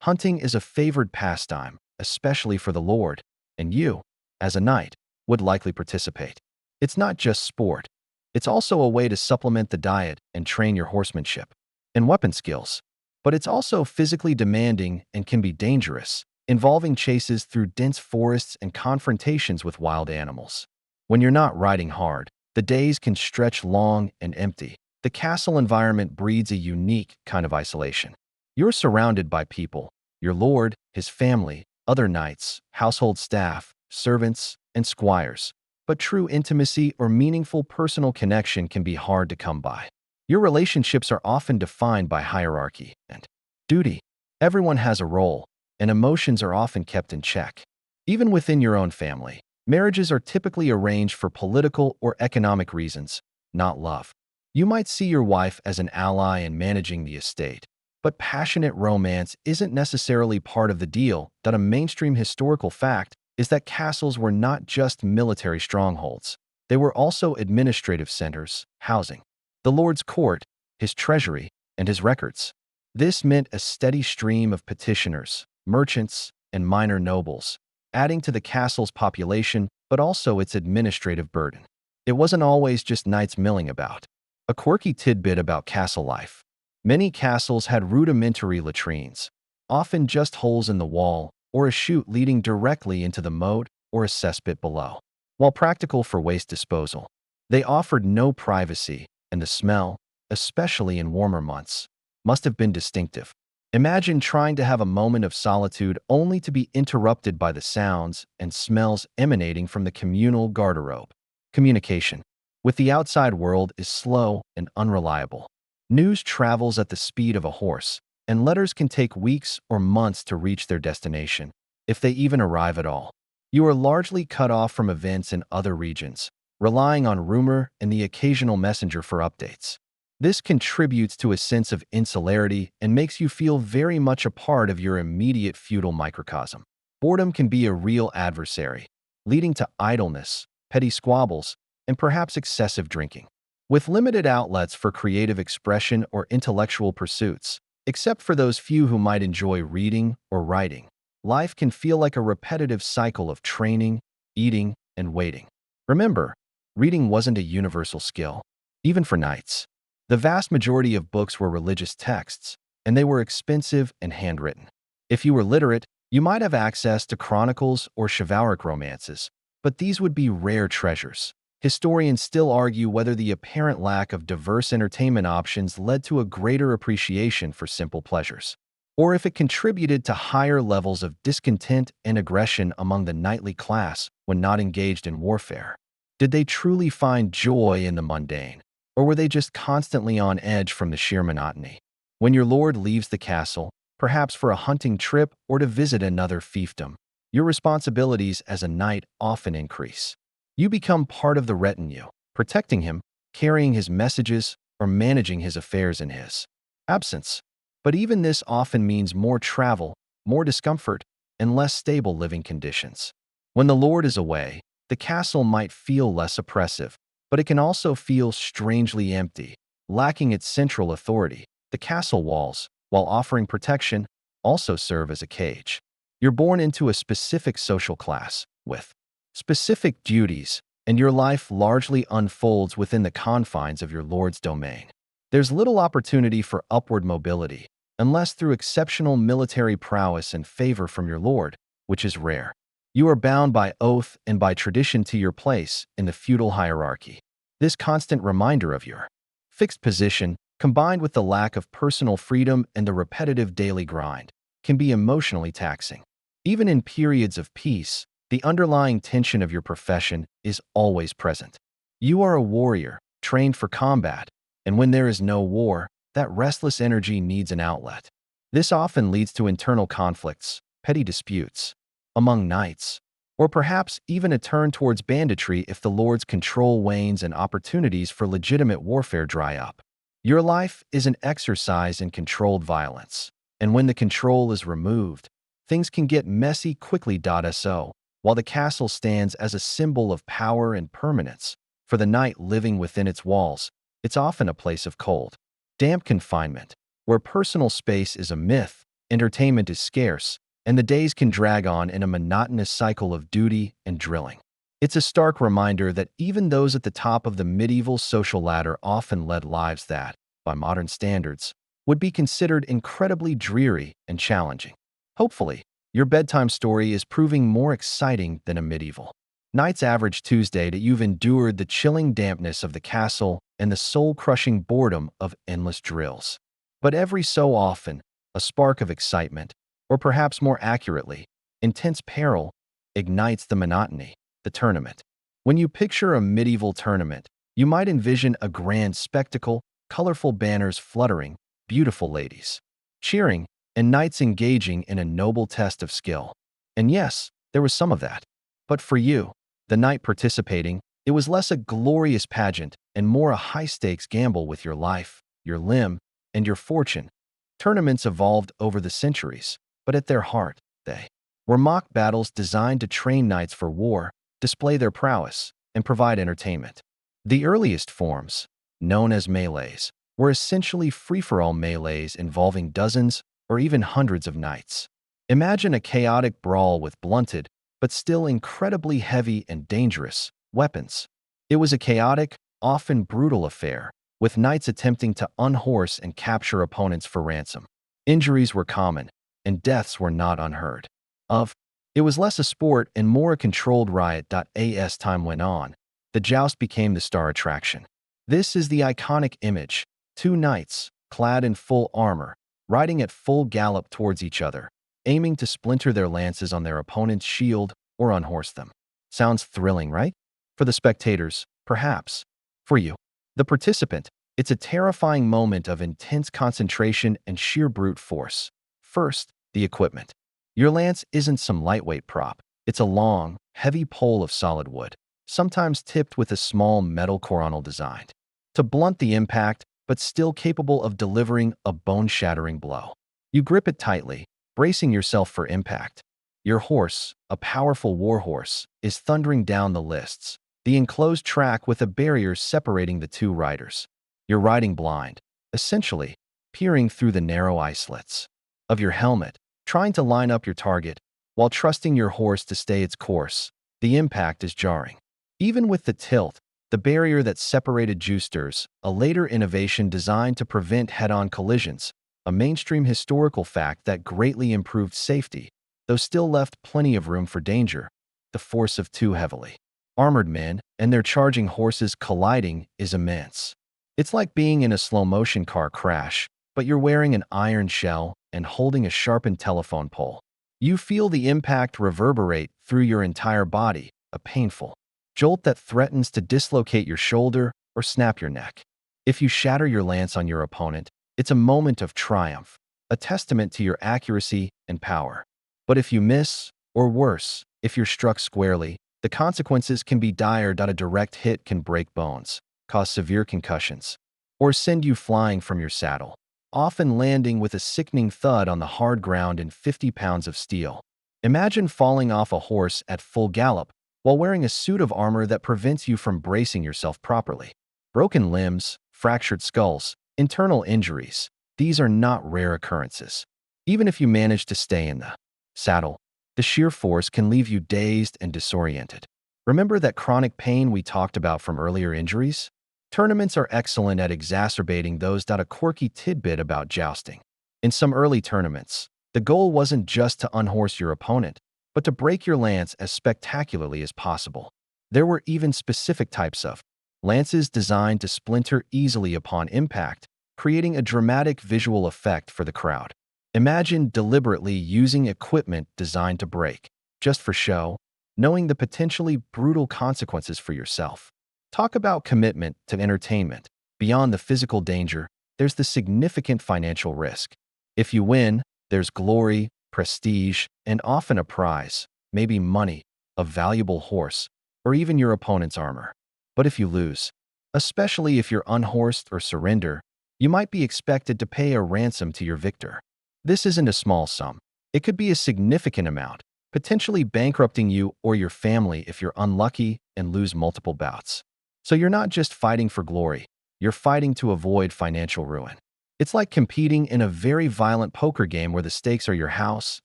Hunting is a favored pastime, especially for the Lord, and you, as a knight, would likely participate. It's not just sport. It's also a way to supplement the diet and train your horsemanship and weapon skills. But it's also physically demanding and can be dangerous, involving chases through dense forests and confrontations with wild animals. When you're not riding hard, the days can stretch long and empty. The castle environment breeds a unique kind of isolation. You're surrounded by people, your lord, his family, other knights, household staff, servants, and squires. But true intimacy or meaningful personal connection can be hard to come by. Your relationships are often defined by hierarchy and duty. Everyone has a role, and emotions are often kept in check. Even within your own family, marriages are typically arranged for political or economic reasons, not love. You might see your wife as an ally in managing the estate, but passionate romance isn't necessarily part of the deal. That a mainstream historical fact is that castles were not just military strongholds. They were also administrative centers, housing the lord's court, his treasury, and his records. This meant a steady stream of petitioners, merchants, and minor nobles, adding to the castle's population but also its administrative burden. It wasn't always just knights milling about. A quirky tidbit about castle life. Many castles had rudimentary latrines, often just holes in the wall or a chute leading directly into the moat or a cesspit below. While practical for waste disposal, they offered no privacy, and the smell, especially in warmer months, must have been distinctive. Imagine trying to have a moment of solitude only to be interrupted by the sounds and smells emanating from the communal garderobe. Communication with the outside world is slow and unreliable. News travels at the speed of a horse, and letters can take weeks or months to reach their destination, if they even arrive at all. You are largely cut off from events in other regions, relying on rumor and the occasional messenger for updates. This contributes to a sense of insularity and makes you feel very much a part of your immediate feudal microcosm. Boredom can be a real adversary, leading to idleness, petty squabbles, and perhaps excessive drinking. With limited outlets for creative expression or intellectual pursuits, except for those few who might enjoy reading or writing, life can feel like a repetitive cycle of training, eating, and waiting. Remember, reading wasn't a universal skill, even for knights. The vast majority of books were religious texts, and they were expensive and handwritten. If you were literate, you might have access to chronicles or chivalric romances, but these would be rare treasures. Historians still argue whether the apparent lack of diverse entertainment options led to a greater appreciation for simple pleasures, or if it contributed to higher levels of discontent and aggression among the knightly class when not engaged in warfare. Did they truly find joy in the mundane, or were they just constantly on edge from the sheer monotony? When your lord leaves the castle, perhaps for a hunting trip or to visit another fiefdom, your responsibilities as a knight often increase. You become part of the retinue, protecting him, carrying his messages, or managing his affairs in his absence. But even this often means more travel, more discomfort, and less stable living conditions. When the lord is away, the castle might feel less oppressive, but it can also feel strangely empty, lacking its central authority. The castle walls, while offering protection, also serve as a cage. You're born into a specific social class, with specific duties, and your life largely unfolds within the confines of your lord's domain. There's little opportunity for upward mobility, unless through exceptional military prowess and favor from your lord, which is rare. You are bound by oath and by tradition to your place in the feudal hierarchy. This constant reminder of your fixed position, combined with the lack of personal freedom and the repetitive daily grind, can be emotionally taxing. Even in periods of peace, the underlying tension of your profession is always present. You are a warrior, trained for combat, and when there is no war, that restless energy needs an outlet. This often leads to internal conflicts, petty disputes among knights, or perhaps even a turn towards banditry if the Lord's control wanes and opportunities for legitimate warfare dry up. Your life is an exercise in controlled violence, and when the control is removed, things can get messy quickly. So, while the castle stands as a symbol of power and permanence, for the knight living within its walls, it's often a place of cold, damp confinement, where personal space is a myth, entertainment is scarce, and the days can drag on in a monotonous cycle of duty and drilling. It's a stark reminder that even those at the top of the medieval social ladder often led lives that, by modern standards, would be considered incredibly dreary and challenging. Hopefully, your bedtime story is proving more exciting than a medieval night's average Tuesday that you've endured the chilling dampness of the castle and the soul-crushing boredom of endless drills. But every so often, a spark of excitement, or perhaps more accurately, intense peril, ignites the monotony, the tournament. When you picture a medieval tournament, you might envision a grand spectacle, colorful banners fluttering, beautiful ladies cheering, and knights engaging in a noble test of skill. And yes, there was some of that. But for you, the knight participating, it was less a glorious pageant and more a high-stakes gamble with your life, your limb, and your fortune. Tournaments evolved over the centuries, but at their heart, they were mock battles designed to train knights for war, display their prowess, and provide entertainment. The earliest forms, known as melees, were essentially free-for-all melees involving dozens or even hundreds of knights. Imagine a chaotic brawl with blunted, but still incredibly heavy and dangerous, weapons. It was a chaotic, often brutal affair, with knights attempting to unhorse and capture opponents for ransom. Injuries were common, and deaths were not unheard of. It was less a sport and more a controlled riot. As time went on, the joust became the star attraction. This is the iconic image: two knights, clad in full armor, riding at full gallop towards each other, aiming to splinter their lances on their opponent's shield or unhorse them. Sounds thrilling, right? For the spectators, perhaps. For you, the participant, it's a terrifying moment of intense concentration and sheer brute force. First, the equipment. Your lance isn't some lightweight prop. It's a long, heavy pole of solid wood, sometimes tipped with a small metal coronal designed to blunt the impact, but still capable of delivering a bone-shattering blow. You grip it tightly, bracing yourself for impact. Your horse, a powerful warhorse, is thundering down the lists, the enclosed track with a barrier separating the two riders. You're riding blind, essentially, peering through the narrow eye slits of your helmet, trying to line up your target, while trusting your horse to stay its course. The impact is jarring. Even with the tilt, the barrier that separated jousters, a later innovation designed to prevent head-on collisions, a mainstream historical fact that greatly improved safety, though still left plenty of room for danger. The force of two heavily armored men and their charging horses colliding is immense. It's like being in a slow-motion car crash, but you're wearing an iron shell and holding a sharpened telephone pole. You feel the impact reverberate through your entire body, a painful jolt that threatens to dislocate your shoulder or snap your neck. If you shatter your lance on your opponent, it's a moment of triumph, a testament to your accuracy and power. But if you miss, or worse, if you're struck squarely, the consequences can be dire. A direct hit can break bones, cause severe concussions, or send you flying from your saddle, often landing with a sickening thud on the hard ground in 50 pounds of steel. Imagine falling off a horse at full gallop while wearing a suit of armor that prevents you from bracing yourself properly. Broken limbs, fractured skulls, internal injuries, these are not rare occurrences. Even if you manage to stay in the saddle, the sheer force can leave you dazed and disoriented. Remember that chronic pain we talked about from earlier injuries? Tournaments are excellent at exacerbating those. A quirky tidbit about jousting. In some early tournaments, the goal wasn't just to unhorse your opponent, but to break your lance as spectacularly as possible. There were even specific types of lances designed to splinter easily upon impact, creating a dramatic visual effect for the crowd. Imagine deliberately using equipment designed to break, just for show, knowing the potentially brutal consequences for yourself. Talk about commitment to entertainment. Beyond the physical danger, there's the significant financial risk. If you win, there's glory, prestige, and often a prize, maybe money, a valuable horse, or even your opponent's armor. But if you lose, especially if you're unhorsed or surrender, you might be expected to pay a ransom to your victor. This isn't a small sum. It could be a significant amount, potentially bankrupting you or your family if you're unlucky and lose multiple bouts. So you're not just fighting for glory, you're fighting to avoid financial ruin. It's like competing in a very violent poker game where the stakes are your house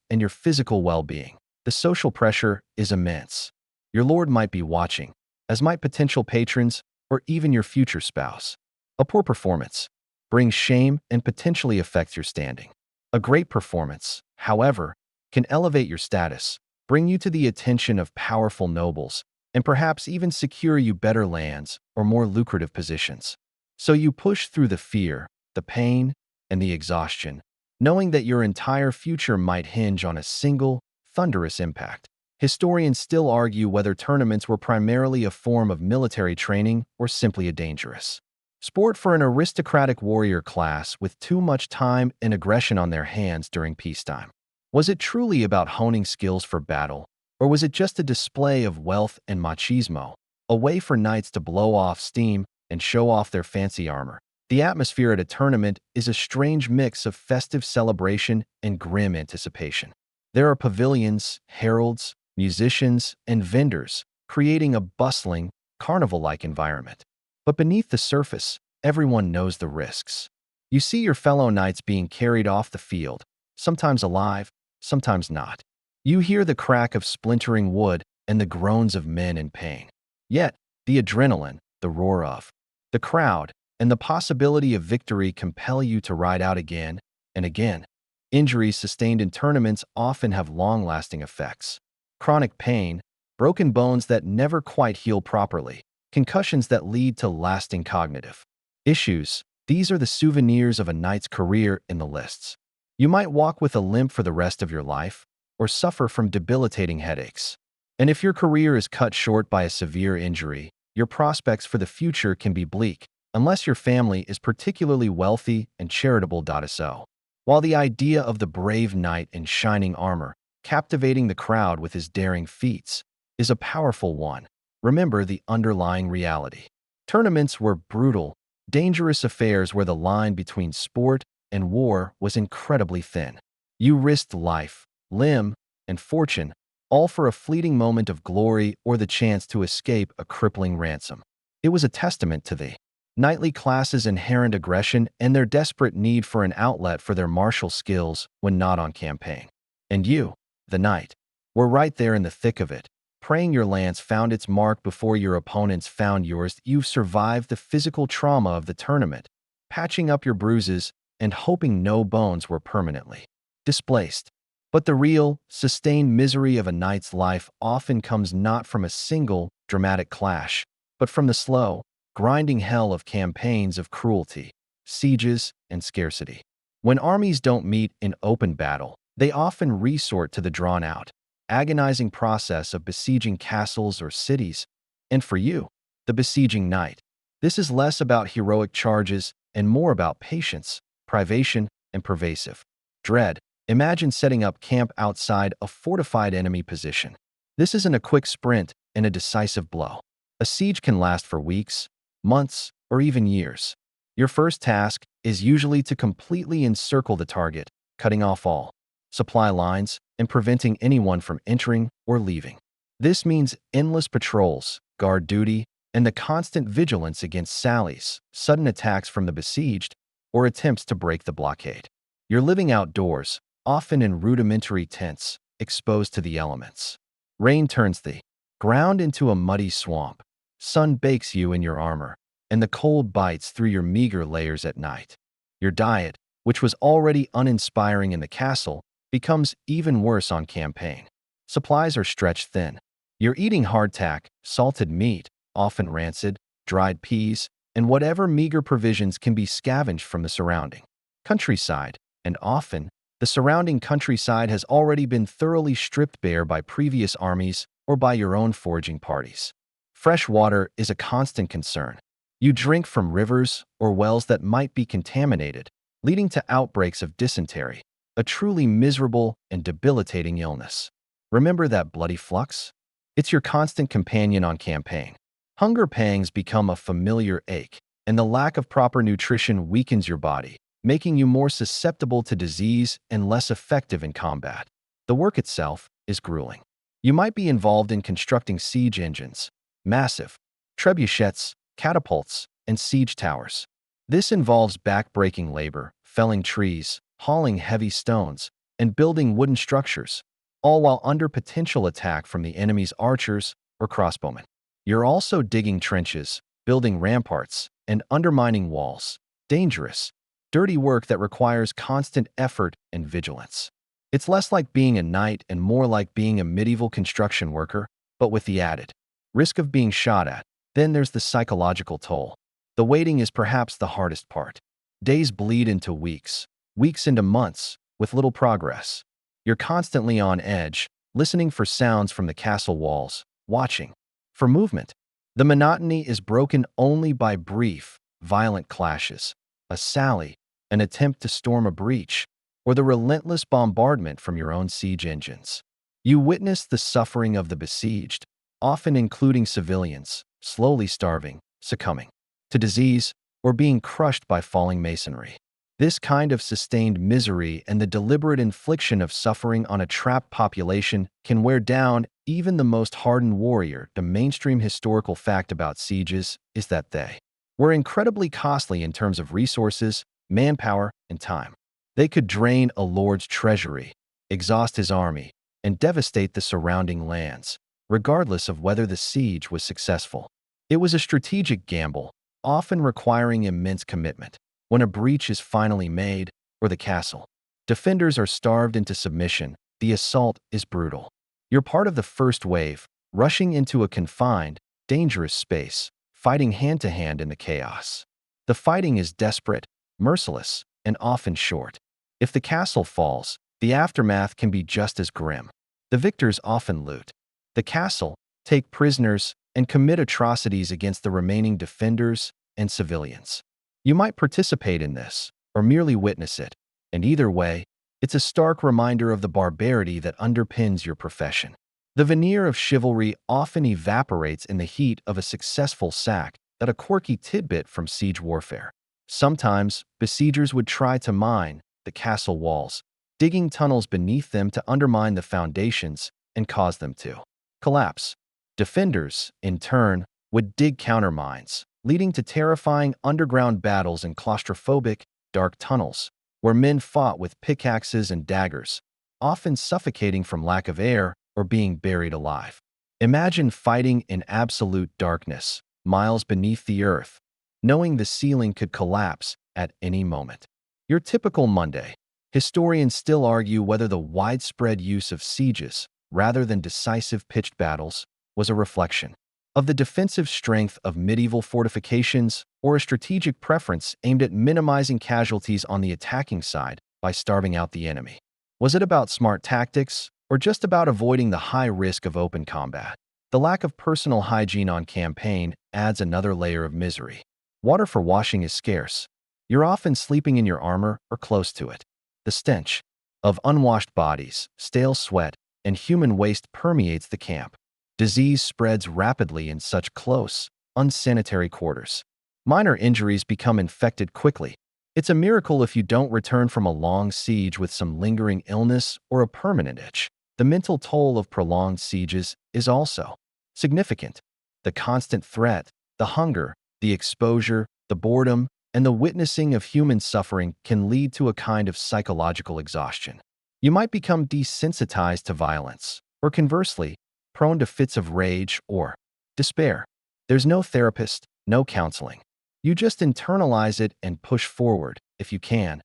and your physical well-being. The social pressure is immense. Your lord might be watching, as might potential patrons or even your future spouse. A poor performance brings shame and potentially affects your standing. A great performance, however, can elevate your status, bring you to the attention of powerful nobles, and perhaps even secure you better lands or more lucrative positions. So you push through the fear, the pain, and the exhaustion, knowing that your entire future might hinge on a single, thunderous impact. Historians still argue whether tournaments were primarily a form of military training or simply a dangerous sport for an aristocratic warrior class with too much time and aggression on their hands during peacetime. Was it truly about honing skills for battle, or was it just a display of wealth and machismo, a way for knights to blow off steam and show off their fancy armor? The atmosphere at a tournament is a strange mix of festive celebration and grim anticipation. There are pavilions, heralds, musicians, and vendors, creating a bustling, carnival-like environment. But beneath the surface, everyone knows the risks. You see your fellow knights being carried off the field, sometimes alive, sometimes not. You hear the crack of splintering wood and the groans of men in pain. Yet, the adrenaline, the roar of the crowd, and the possibility of victory compel you to ride out again and again. Injuries sustained in tournaments often have long-lasting effects. Chronic pain, broken bones that never quite heal properly, concussions that lead to lasting cognitive issues. These are the souvenirs of a knight's career in the lists. You might walk with a limp for the rest of your life, or suffer from debilitating headaches. And if your career is cut short by a severe injury, your prospects for the future can be bleak, unless your family is particularly wealthy and charitable. So, while the idea of the brave knight in shining armor, captivating the crowd with his daring feats, is a powerful one, remember the underlying reality. Tournaments were brutal, dangerous affairs where the line between sport and war was incredibly thin. You risked life, limb, and fortune, all for a fleeting moment of glory or the chance to escape a crippling ransom. It was a testament to the knightly class's inherent aggression and their desperate need for an outlet for their martial skills when not on campaign. And you, the knight, were right there in the thick of it, praying your lance found its mark before your opponents found yours. You've survived the physical trauma of the tournament, patching up your bruises and hoping no bones were permanently displaced. But the real, sustained misery of a knight's life often comes not from a single, dramatic clash, but from the slow, grinding hell of campaigns of cruelty, sieges, and scarcity. When armies don't meet in open battle, they often resort to the drawn-out, agonizing process of besieging castles or cities. And for you, the besieging knight, this is less about heroic charges and more about patience, privation, and pervasive dread. Imagine setting up camp outside a fortified enemy position. This isn't a quick sprint and a decisive blow. A siege can last for weeks, months, or even years. Your first task is usually to completely encircle the target, cutting off all supply lines and preventing anyone from entering or leaving. This means endless patrols, guard duty, and the constant vigilance against sallies, sudden attacks from the besieged, or attempts to break the blockade. You're living outdoors, often in rudimentary tents, exposed to the elements. Rain turns the ground into a muddy swamp. Sun bakes you in your armor, and the cold bites through your meager layers at night. Your diet, which was already uninspiring in the castle, becomes even worse on campaign. Supplies are stretched thin. You're eating hardtack, salted meat, often rancid, dried peas, and whatever meager provisions can be scavenged from the surrounding countryside, and often, the surrounding countryside has already been thoroughly stripped bare by previous armies or by your own foraging parties. Fresh water is a constant concern. You drink from rivers or wells that might be contaminated, leading to outbreaks of dysentery, a truly miserable and debilitating illness. Remember that bloody flux? It's your constant companion on campaign. Hunger pangs become a familiar ache, and the lack of proper nutrition weakens your body, making you more susceptible to disease and less effective in combat. The work itself is grueling. You might be involved in constructing siege engines, massive trebuchets, catapults, and siege towers. This involves back-breaking labor, felling trees, hauling heavy stones, and building wooden structures, all while under potential attack from the enemy's archers or crossbowmen. You're also digging trenches, building ramparts, and undermining walls. Dangerous, dirty work that requires constant effort and vigilance. It's less like being a knight and more like being a medieval construction worker, but with the added risk of being shot at. Then there's the psychological toll. The waiting is perhaps the hardest part. Days bleed into weeks, weeks into months, with little progress. You're constantly on edge, listening for sounds from the castle walls, watching for movement. The monotony is broken only by brief, violent clashes, a sally, an attempt to storm a breach, or the relentless bombardment from your own siege engines. You witness the suffering of the besieged, often including civilians, slowly starving, succumbing to disease, or being crushed by falling masonry. This kind of sustained misery and the deliberate infliction of suffering on a trapped population can wear down even the most hardened warrior. The mainstream historical fact about sieges is that they were incredibly costly in terms of resources, manpower, and time. They could drain a lord's treasury, exhaust his army, and devastate the surrounding lands, regardless of whether the siege was successful. It was a strategic gamble, often requiring immense commitment. When a breach is finally made, or the castle defenders are starved into submission, the assault is brutal. You're part of the first wave, rushing into a confined, dangerous space, fighting hand-to-hand in the chaos. The fighting is desperate, merciless, and often short. If the castle falls, the aftermath can be just as grim. The victors often loot the castle, take prisoners, and commit atrocities against the remaining defenders and civilians. You might participate in this, or merely witness it, and either way, it's a stark reminder of the barbarity that underpins your profession. The veneer of chivalry often evaporates in the heat of a successful sack, that a quirky tidbit from siege warfare. Sometimes, besiegers would try to mine the castle walls, digging tunnels beneath them to undermine the foundations and cause them to collapse. Defenders, in turn, would dig countermines, leading to terrifying underground battles in claustrophobic, dark tunnels, where men fought with pickaxes and daggers, often suffocating from lack of air or being buried alive. Imagine fighting in absolute darkness, miles beneath the earth, knowing the ceiling could collapse at any moment. Your typical Monday. Historians still argue whether the widespread use of sieges, rather than decisive pitched battles, was a reflection of the defensive strength of medieval fortifications or a strategic preference aimed at minimizing casualties on the attacking side by starving out the enemy. Was it about smart tactics, or just about avoiding the high risk of open combat? The lack of personal hygiene on campaign adds another layer of misery. Water for washing is scarce. You're often sleeping in your armor or close to it. The stench of unwashed bodies, stale sweat, and human waste permeates the camp. Disease spreads rapidly in such close, unsanitary quarters. Minor injuries become infected quickly. It's a miracle if you don't return from a long siege with some lingering illness or a permanent itch. The mental toll of prolonged sieges is also significant. The constant threat, the hunger, the exposure, the boredom, and the witnessing of human suffering can lead to a kind of psychological exhaustion. You might become desensitized to violence, or conversely, prone to fits of rage or despair. There's no therapist, no counseling. You just internalize it and push forward, if you can,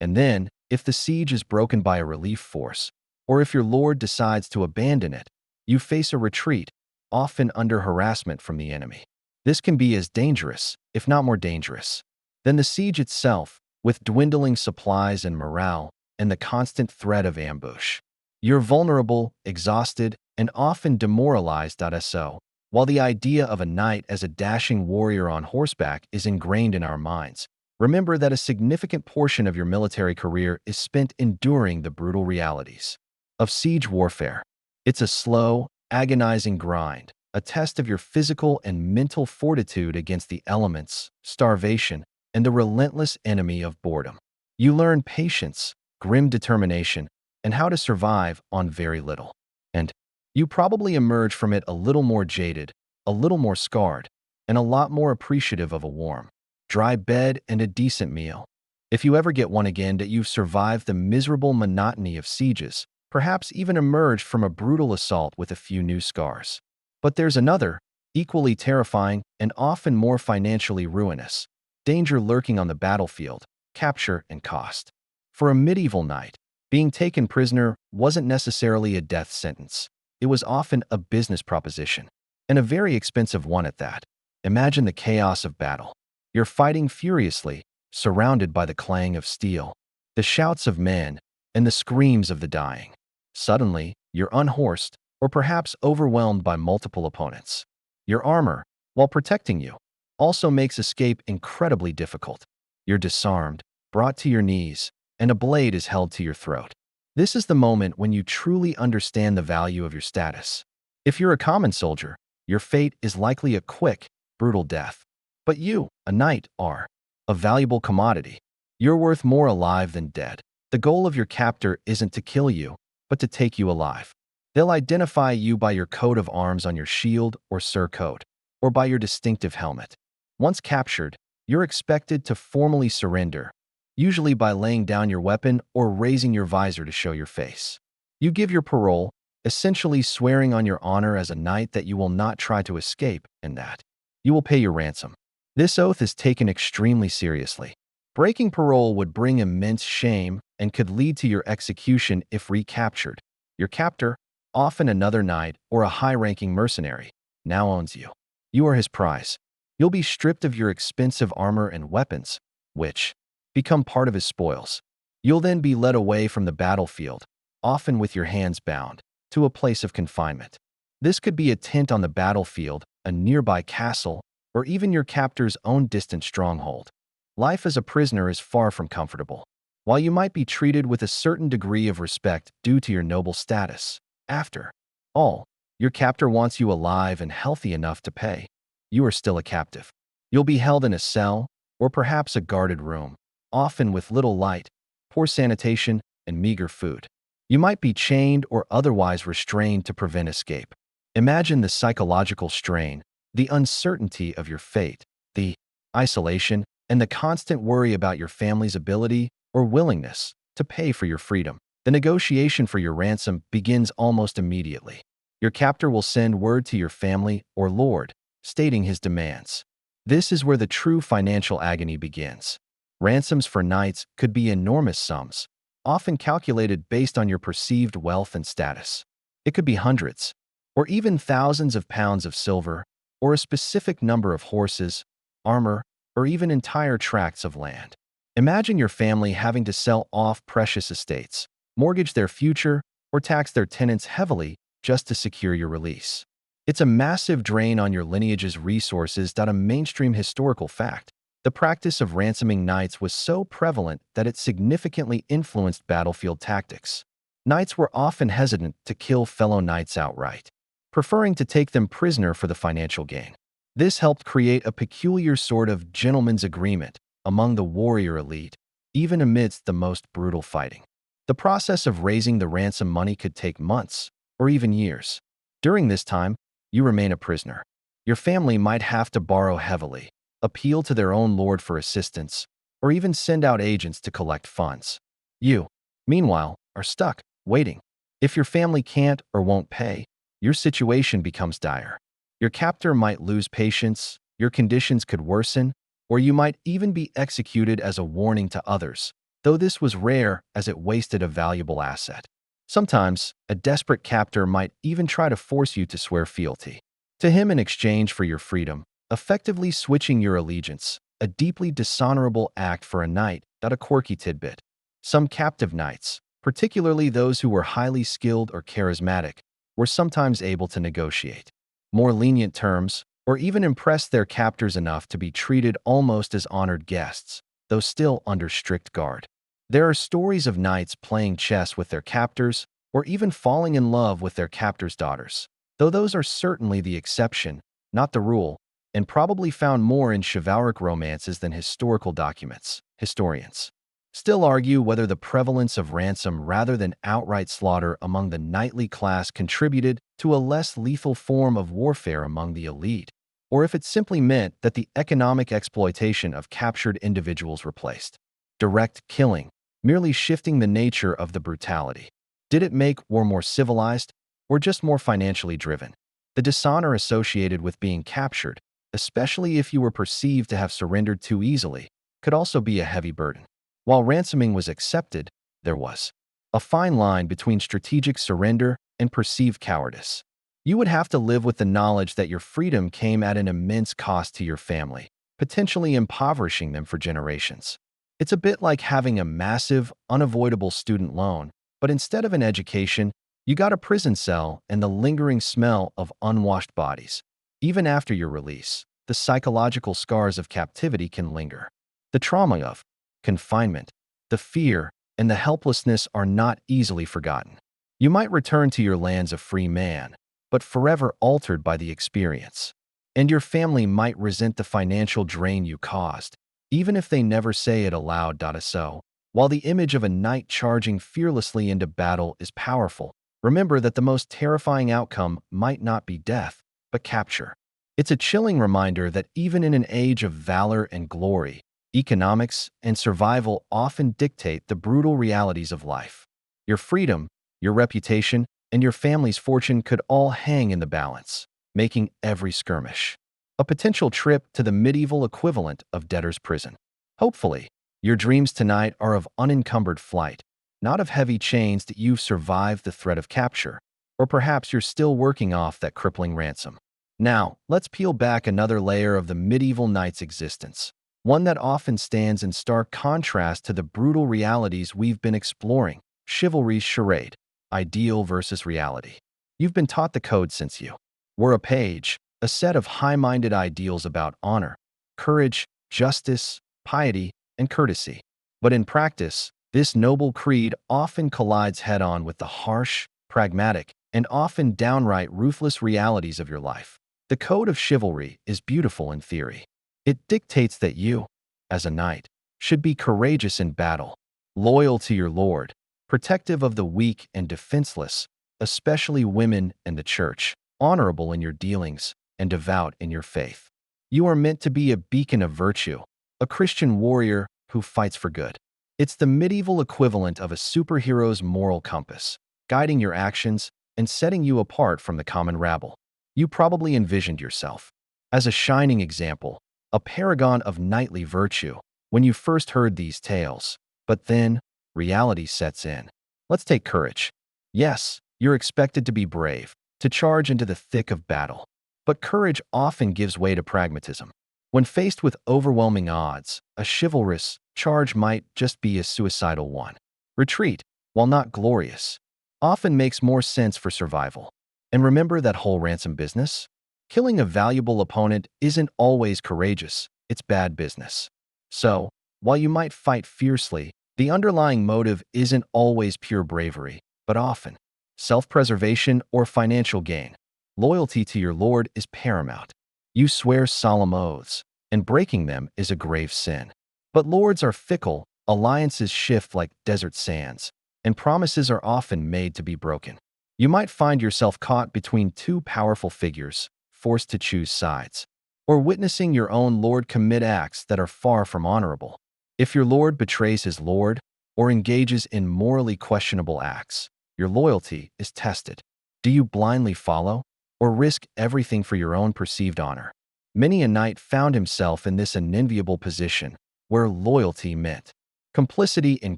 And then, if the siege is broken by a relief force, or if your lord decides to abandon it, you face a retreat, often under harassment from the enemy. This can be as dangerous, if not more dangerous, than the siege itself, with dwindling supplies and morale, and the constant threat of ambush. You're vulnerable, exhausted, and often demoralized. So, while the idea of a knight as a dashing warrior on horseback is ingrained in our minds, remember that a significant portion of your military career is spent enduring the brutal realities of siege warfare. It's a slow, agonizing grind, a test of your physical and mental fortitude against the elements, starvation, and the relentless enemy of boredom. You learn patience, grim determination, and how to survive on very little. And you probably emerge from it a little more jaded, a little more scarred, and a lot more appreciative of a warm, dry bed and a decent meal. If you ever get one again, that you've survived the miserable monotony of sieges, perhaps even emerged from a brutal assault with a few new scars. But there's another, equally terrifying and often more financially ruinous, danger lurking on the battlefield: capture and cost. For a medieval knight, being taken prisoner wasn't necessarily a death sentence. It was often a business proposition, and a very expensive one at that. Imagine the chaos of battle. You're fighting furiously, surrounded by the clang of steel, the shouts of men, and the screams of the dying. Suddenly, you're unhorsed, or perhaps overwhelmed by multiple opponents. Your armor, while protecting you, also makes escape incredibly difficult. You're disarmed, brought to your knees, and a blade is held to your throat. This is the moment when you truly understand the value of your status. If you're a common soldier, your fate is likely a quick, brutal death. But you, a knight, are a valuable commodity. You're worth more alive than dead. The goal of your captor isn't to kill you, but to take you alive. They'll identify you by your coat of arms on your shield or surcoat, or by your distinctive helmet. Once captured, you're expected to formally surrender, usually by laying down your weapon or raising your visor to show your face. You give your parole, essentially swearing on your honor as a knight that you will not try to escape and that you will pay your ransom. This oath is taken extremely seriously. Breaking parole would bring immense shame and could lead to your execution if recaptured. Your captor, often another knight or a high-ranking mercenary, now owns you. You are his prize. You'll be stripped of your expensive armor and weapons, which become part of his spoils. You'll then be led away from the battlefield, often with your hands bound, to a place of confinement. This could be a tent on the battlefield, a nearby castle, or even your captor's own distant stronghold. Life as a prisoner is far from comfortable. While you might be treated with a certain degree of respect due to your noble status, after all, your captor wants you alive and healthy enough to pay. You are still a captive. You'll be held in a cell, or perhaps a guarded room, often with little light, poor sanitation, and meager food. You might be chained or otherwise restrained to prevent escape. Imagine the psychological strain, the uncertainty of your fate, the isolation, and the constant worry about your family's ability or willingness to pay for your freedom. The negotiation for your ransom begins almost immediately. Your captor will send word to your family or lord, stating his demands. This is where the true financial agony begins. Ransoms for knights could be enormous sums, often calculated based on your perceived wealth and status. It could be hundreds, or even thousands of pounds of silver, or a specific number of horses, armor, or even entire tracts of land. Imagine your family having to sell off precious estates, mortgage their future, or tax their tenants heavily just to secure your release. It's a massive drain on your lineage's resources. A mainstream historical fact. The practice of ransoming knights was so prevalent that it significantly influenced battlefield tactics. Knights were often hesitant to kill fellow knights outright, preferring to take them prisoner for the financial gain. This helped create a peculiar sort of gentleman's agreement among the warrior elite, even amidst the most brutal fighting. The process of raising the ransom money could take months, or even years. During this time, you remain a prisoner. Your family might have to borrow heavily, appeal to their own lord for assistance, or even send out agents to collect funds. You, meanwhile, are stuck, waiting. If your family can't or won't pay, your situation becomes dire. Your captor might lose patience, your conditions could worsen, or you might even be executed as a warning to others, though this was rare as it wasted a valuable asset. Sometimes, a desperate captor might even try to force you to swear fealty to him in exchange for your freedom, effectively switching your allegiance, a deeply dishonorable act for a knight. A quirky tidbit. Some captive knights, particularly those who were highly skilled or charismatic, were sometimes able to negotiate more lenient terms or even impress their captors enough to be treated almost as honored guests, though still under strict guard. There are stories of knights playing chess with their captors or even falling in love with their captors' daughters, though those are certainly the exception, not the rule, and probably found more in chivalric romances than historical documents. Historians still argue whether the prevalence of ransom rather than outright slaughter among the knightly class contributed to a less lethal form of warfare among the elite, or if it simply meant that the economic exploitation of captured individuals replaced direct killing, merely shifting the nature of the brutality. Did it make war more civilized, or just more financially driven? The dishonor associated with being captured, especially if you were perceived to have surrendered too easily, could also be a heavy burden. While ransoming was accepted, there was a fine line between strategic surrender and perceived cowardice. You would have to live with the knowledge that your freedom came at an immense cost to your family, potentially impoverishing them for generations. It's a bit like having a massive, unavoidable student loan, but instead of an education, you got a prison cell and the lingering smell of unwashed bodies. Even after your release, the psychological scars of captivity can linger. The trauma of confinement, the fear, and the helplessness are not easily forgotten. You might return to your lands a free man, but forever altered by the experience. And your family might resent the financial drain you caused, even if they never say it aloud. So, while the image of a knight charging fearlessly into battle is powerful, remember that the most terrifying outcome might not be death, but capture. It's a chilling reminder that even in an age of valor and glory, economics and survival often dictate the brutal realities of life. Your freedom, your reputation, and your family's fortune could all hang in the balance, making every skirmish a potential trip to the medieval equivalent of debtor's prison. Hopefully, your dreams tonight are of unencumbered flight, not of heavy chains that you've survived the threat of capture, or perhaps you're still working off that crippling ransom. Now, let's peel back another layer of the medieval knight's existence, one that often stands in stark contrast to the brutal realities we've been exploring: chivalry's charade, ideal versus reality. You've been taught the code since you were a page, a set of high-minded ideals about honor, courage, justice, piety, and courtesy. But in practice, this noble creed often collides head-on with the harsh, pragmatic, and often downright ruthless realities of your life. The code of chivalry is beautiful in theory. It dictates that you, as a knight, should be courageous in battle, loyal to your lord, protective of the weak and defenseless, especially women and the church, honorable in your dealings, and devout in your faith. You are meant to be a beacon of virtue, a Christian warrior who fights for good. It's the medieval equivalent of a superhero's moral compass, guiding your actions and setting you apart from the common rabble. You probably envisioned yourself as a shining example, a paragon of knightly virtue, when you first heard these tales. But then, reality sets in. Let's take courage. Yes, you're expected to be brave, to charge into the thick of battle. But courage often gives way to pragmatism. When faced with overwhelming odds, a chivalrous charge might just be a suicidal one. Retreat, while not glorious, often makes more sense for survival. And remember that whole ransom business? Killing a valuable opponent isn't always courageous, it's bad business. So, while you might fight fiercely, the underlying motive isn't always pure bravery, but often self-preservation or financial gain. Loyalty to your lord is paramount. You swear solemn oaths, and breaking them is a grave sin. But lords are fickle, alliances shift like desert sands, and promises are often made to be broken. You might find yourself caught between two powerful figures, forced to choose sides, or witnessing your own lord commit acts that are far from honorable. If your lord betrays his lord or engages in morally questionable acts, your loyalty is tested. Do you blindly follow, or risk everything for your own perceived honor? Many a knight found himself in this unenviable position, where loyalty meant complicity in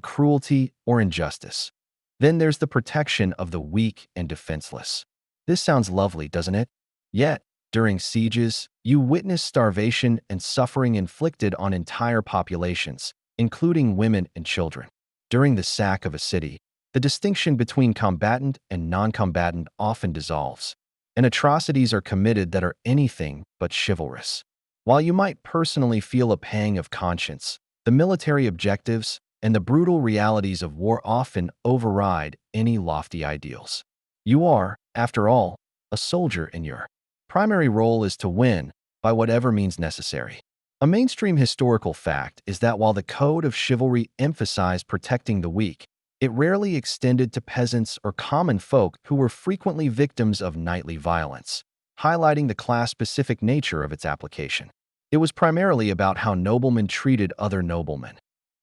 cruelty or injustice. Then there's the protection of the weak and defenseless. This sounds lovely, doesn't it? Yet, during sieges, you witness starvation and suffering inflicted on entire populations, including women and children. During the sack of a city, the distinction between combatant and non-combatant often dissolves, and atrocities are committed that are anything but chivalrous. While you might personally feel a pang of conscience, the military objectives and the brutal realities of war often override any lofty ideals. You are, after all, a soldier, and your primary role is to win by whatever means necessary. A mainstream historical fact is that while the code of chivalry emphasized protecting the weak, it rarely extended to peasants or common folk who were frequently victims of knightly violence, highlighting the class-specific nature of its application. It was primarily about how noblemen treated other noblemen.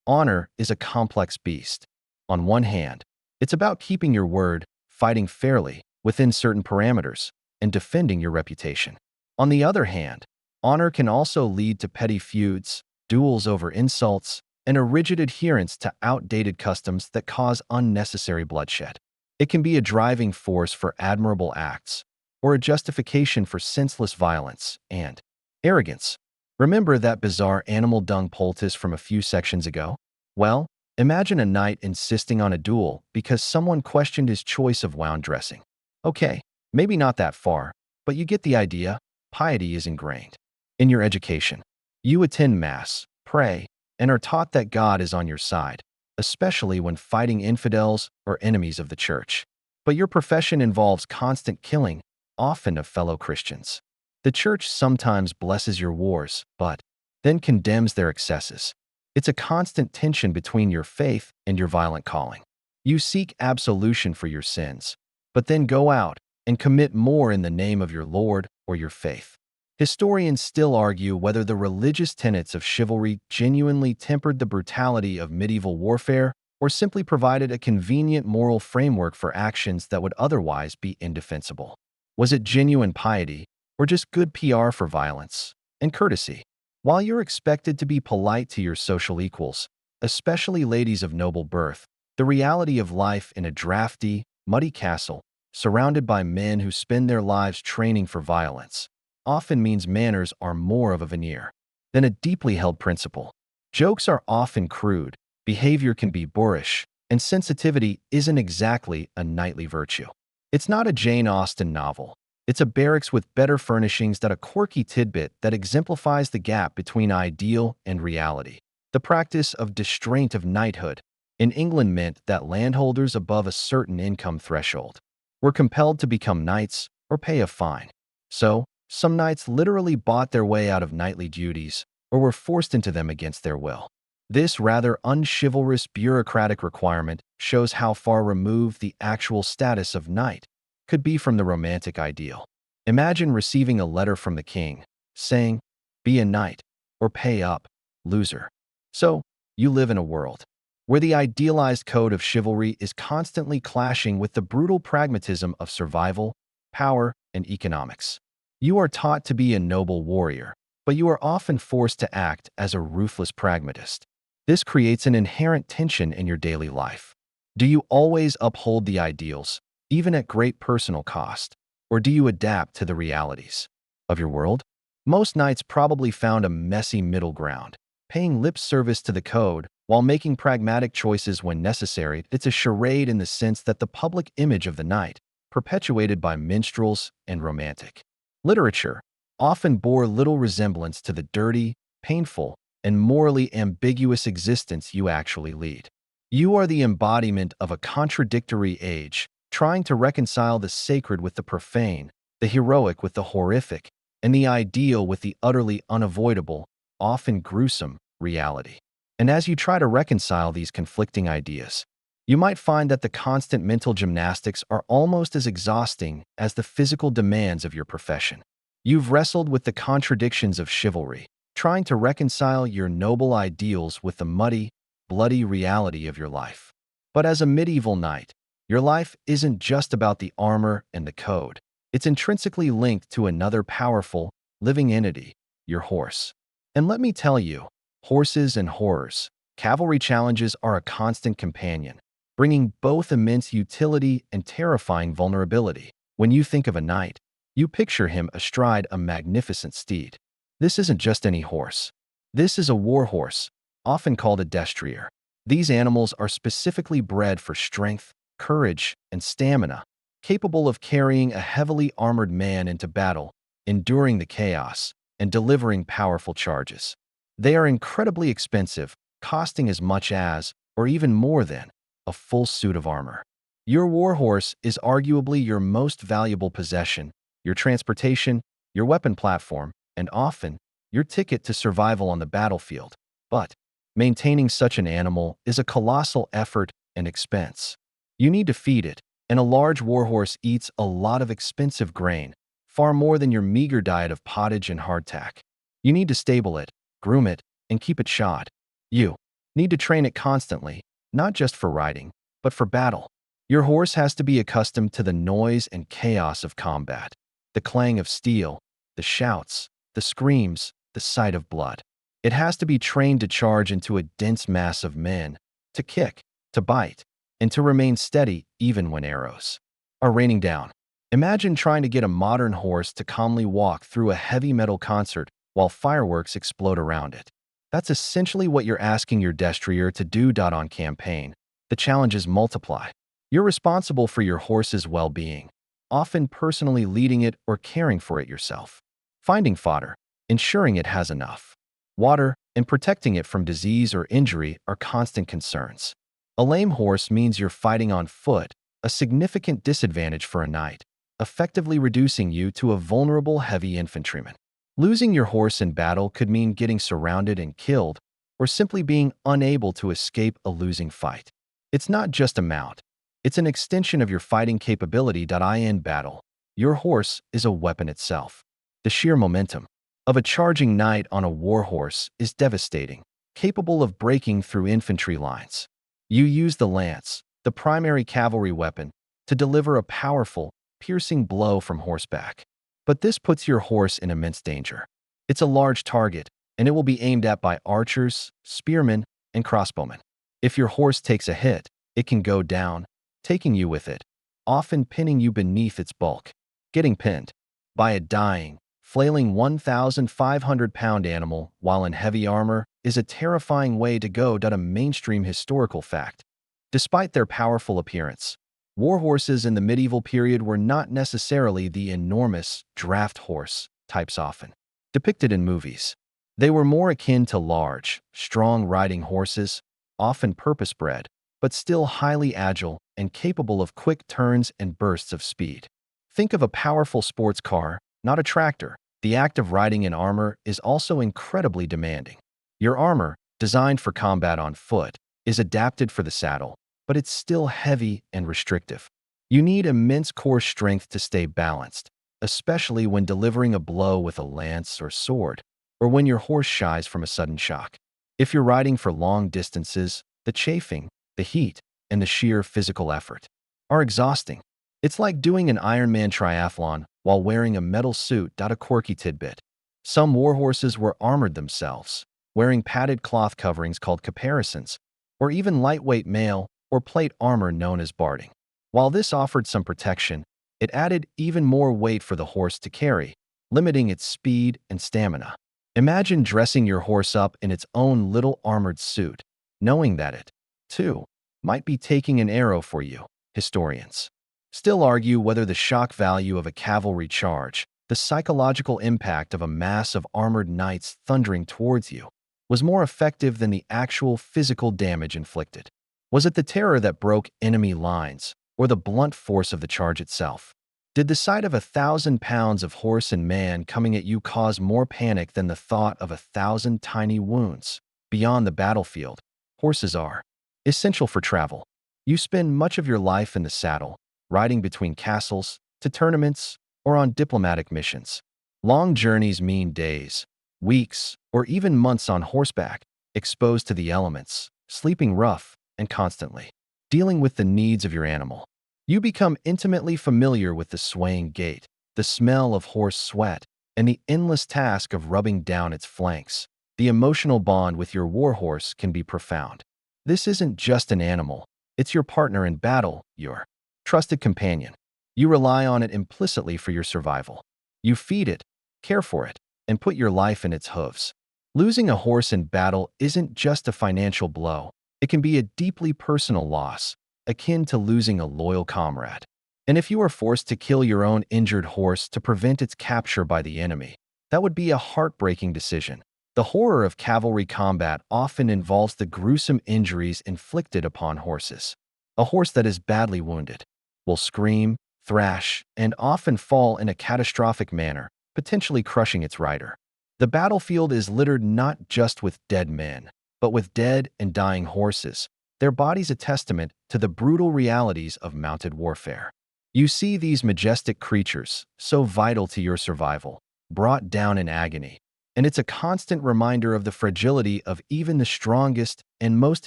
Honor is a complex beast. On one hand, it's about keeping your word, fighting fairly, within certain parameters, and defending your reputation. On the other hand, honor can also lead to petty feuds, duels over insults, and a rigid adherence to outdated customs that cause unnecessary bloodshed. It can be a driving force for admirable acts, or a justification for senseless violence and arrogance. Remember that bizarre animal dung poultice from a few sections ago? Well, imagine a knight insisting on a duel because someone questioned his choice of wound dressing. Okay, maybe not that far, but you get the idea. Piety is ingrained in your education. You attend Mass, pray, and are taught that God is on your side, especially when fighting infidels or enemies of the church. But your profession involves constant killing, often of fellow Christians. The church sometimes blesses your wars, but then condemns their excesses. It's a constant tension between your faith and your violent calling. You seek absolution for your sins, but then go out and commit more in the name of your Lord or your faith. Historians still argue whether the religious tenets of chivalry genuinely tempered the brutality of medieval warfare or simply provided a convenient moral framework for actions that would otherwise be indefensible. Was it genuine piety, or just good PR for violence and courtesy? While you're expected to be polite to your social equals, especially ladies of noble birth, the reality of life in a drafty, muddy castle, surrounded by men who spend their lives training for violence, often means manners are more of a veneer than a deeply held principle. Jokes are often crude, behavior can be boorish, and sensitivity isn't exactly a knightly virtue. It's not a Jane Austen novel. It's a barracks with better furnishings than a quirky tidbit that exemplifies the gap between ideal and reality. The practice of distraint of knighthood in England meant that landholders above a certain income threshold were compelled to become knights or pay a fine. So, some knights literally bought their way out of knightly duties or were forced into them against their will. This rather unchivalrous bureaucratic requirement shows how far removed the actual status of knight could be from the romantic ideal. Imagine receiving a letter from the king saying, "Be a knight or pay up, loser." So, you live in a world where the idealized code of chivalry is constantly clashing with the brutal pragmatism of survival, power, and economics. You are taught to be a noble warrior, but you are often forced to act as a ruthless pragmatist. This creates an inherent tension in your daily life. Do you always uphold the ideals, even at great personal cost, or do you adapt to the realities of your world? Most knights probably found a messy middle ground, paying lip service to the code while making pragmatic choices when necessary. It's a charade in the sense that the public image of the knight, perpetuated by minstrels and romantic literature, often bore little resemblance to the dirty, painful, and morally ambiguous existence you actually lead. You are the embodiment of a contradictory age, trying to reconcile the sacred with the profane, the heroic with the horrific, and the ideal with the utterly unavoidable, often gruesome, reality. And as you try to reconcile these conflicting ideas, you might find that the constant mental gymnastics are almost as exhausting as the physical demands of your profession. You've wrestled with the contradictions of chivalry, trying to reconcile your noble ideals with the muddy, bloody reality of your life. But as a medieval knight, your life isn't just about the armor and the code. It's intrinsically linked to another powerful, living entity, your horse. And let me tell you, horses and horrors Cavalry challenges are a constant companion, bringing both immense utility and terrifying vulnerability. When you think of a knight, you picture him astride a magnificent steed. This isn't just any horse. This is a war horse, often called a destrier. These animals are specifically bred for strength, courage, and stamina, capable of carrying a heavily armored man into battle, enduring the chaos, and delivering powerful charges. They are incredibly expensive, costing as much as, or even more than, a full suit of armor. Your warhorse is arguably your most valuable possession, your transportation, your weapon platform, and often, your ticket to survival on the battlefield. But maintaining such an animal is a colossal effort and expense. You need to feed it, and a large warhorse eats a lot of expensive grain, far more than your meager diet of pottage and hardtack. You need to stable it, groom it, and keep it shod. You need to train it constantly, not just for riding, but for battle. Your horse has to be accustomed to the noise and chaos of combat, the clang of steel, the shouts, the screams, the sight of blood. It has to be trained to charge into a dense mass of men, to kick, to bite, and to remain steady even when arrows are raining down. Imagine trying to get a modern horse to calmly walk through a heavy metal concert while fireworks explode around it. That's essentially what you're asking your destrier to do. On campaign, the challenges multiply. You're responsible for your horse's well-being, often personally leading it or caring for it yourself. Finding fodder, ensuring it has enough water, and protecting it from disease or injury are constant concerns. A lame horse means you're fighting on foot, a significant disadvantage for a knight, effectively reducing you to a vulnerable heavy infantryman. Losing your horse in battle could mean getting surrounded and killed, or simply being unable to escape a losing fight. It's not just a mount. It's an extension of your fighting capability. In battle, your horse is a weapon itself. The sheer momentum of a charging knight on a war horse is devastating, capable of breaking through infantry lines. You use the lance, the primary cavalry weapon, to deliver a powerful, piercing blow from horseback. But this puts your horse in immense danger. It's a large target, and it will be aimed at by archers, spearmen, and crossbowmen. If your horse takes a hit, it can go down, taking you with it, often pinning you beneath its bulk. Getting pinned by a dying, flailing 1,500-pound animal while in heavy armor is a terrifying way to go. A mainstream historical fact. Despite their powerful appearance, war horses in the medieval period were not necessarily the enormous draft horse types often depicted in movies. They were more akin to large, strong riding horses, often purpose-bred, but still highly agile and capable of quick turns and bursts of speed. Think of a powerful sports car, not a tractor. The act of riding in armor is also incredibly demanding. Your armor, designed for combat on foot, is adapted for the saddle, but it's still heavy and restrictive. You need immense core strength to stay balanced, especially when delivering a blow with a lance or sword, or when your horse shies from a sudden shock. If you're riding for long distances, the chafing, the heat, and the sheer physical effort are exhausting. It's like doing an Ironman triathlon while wearing a metal suit. A quirky tidbit. Some warhorses were armored themselves, wearing padded cloth coverings called caparisons, or even lightweight mail or plate armor known as barding. While this offered some protection, it added even more weight for the horse to carry, limiting its speed and stamina. Imagine dressing your horse up in its own little armored suit, knowing that it, too, might be taking an arrow for you. Historians still argue whether the shock value of a cavalry charge, the psychological impact of a mass of armored knights thundering towards you, was more effective than the actual physical damage inflicted. Was it the terror that broke enemy lines, or the blunt force of the charge itself? Did the sight of 1,000 pounds of horse and man coming at you cause more panic than the thought of 1,000 tiny wounds? Beyond the battlefield, horses are essential for travel. You spend much of your life in the saddle, riding between castles, to tournaments, or on diplomatic missions. Long journeys mean days, weeks, or even months on horseback, exposed to the elements, sleeping rough, and constantly dealing with the needs of your animal. You become intimately familiar with the swaying gait, the smell of horse sweat, and the endless task of rubbing down its flanks. the emotional bond with your warhorse can be profound. This isn't just an animal, it's your partner in battle, your trusted companion. You rely on it implicitly for your survival. You feed it, care for it, and put your life in its hooves. Losing a horse in battle isn't just a financial blow, it can be a deeply personal loss, akin to losing a loyal comrade. And if you are forced to kill your own injured horse to prevent its capture by the enemy, that would be a heartbreaking decision. The horror of cavalry combat often involves the gruesome injuries inflicted upon horses. A horse that is badly wounded will scream, thrash, and often fall in a catastrophic manner, potentially crushing its rider. The battlefield is littered not just with dead men, but with dead and dying horses, their bodies a testament to the brutal realities of mounted warfare. You see these majestic creatures, so vital to your survival, brought down in agony, and it's a constant reminder of the fragility of even the strongest and most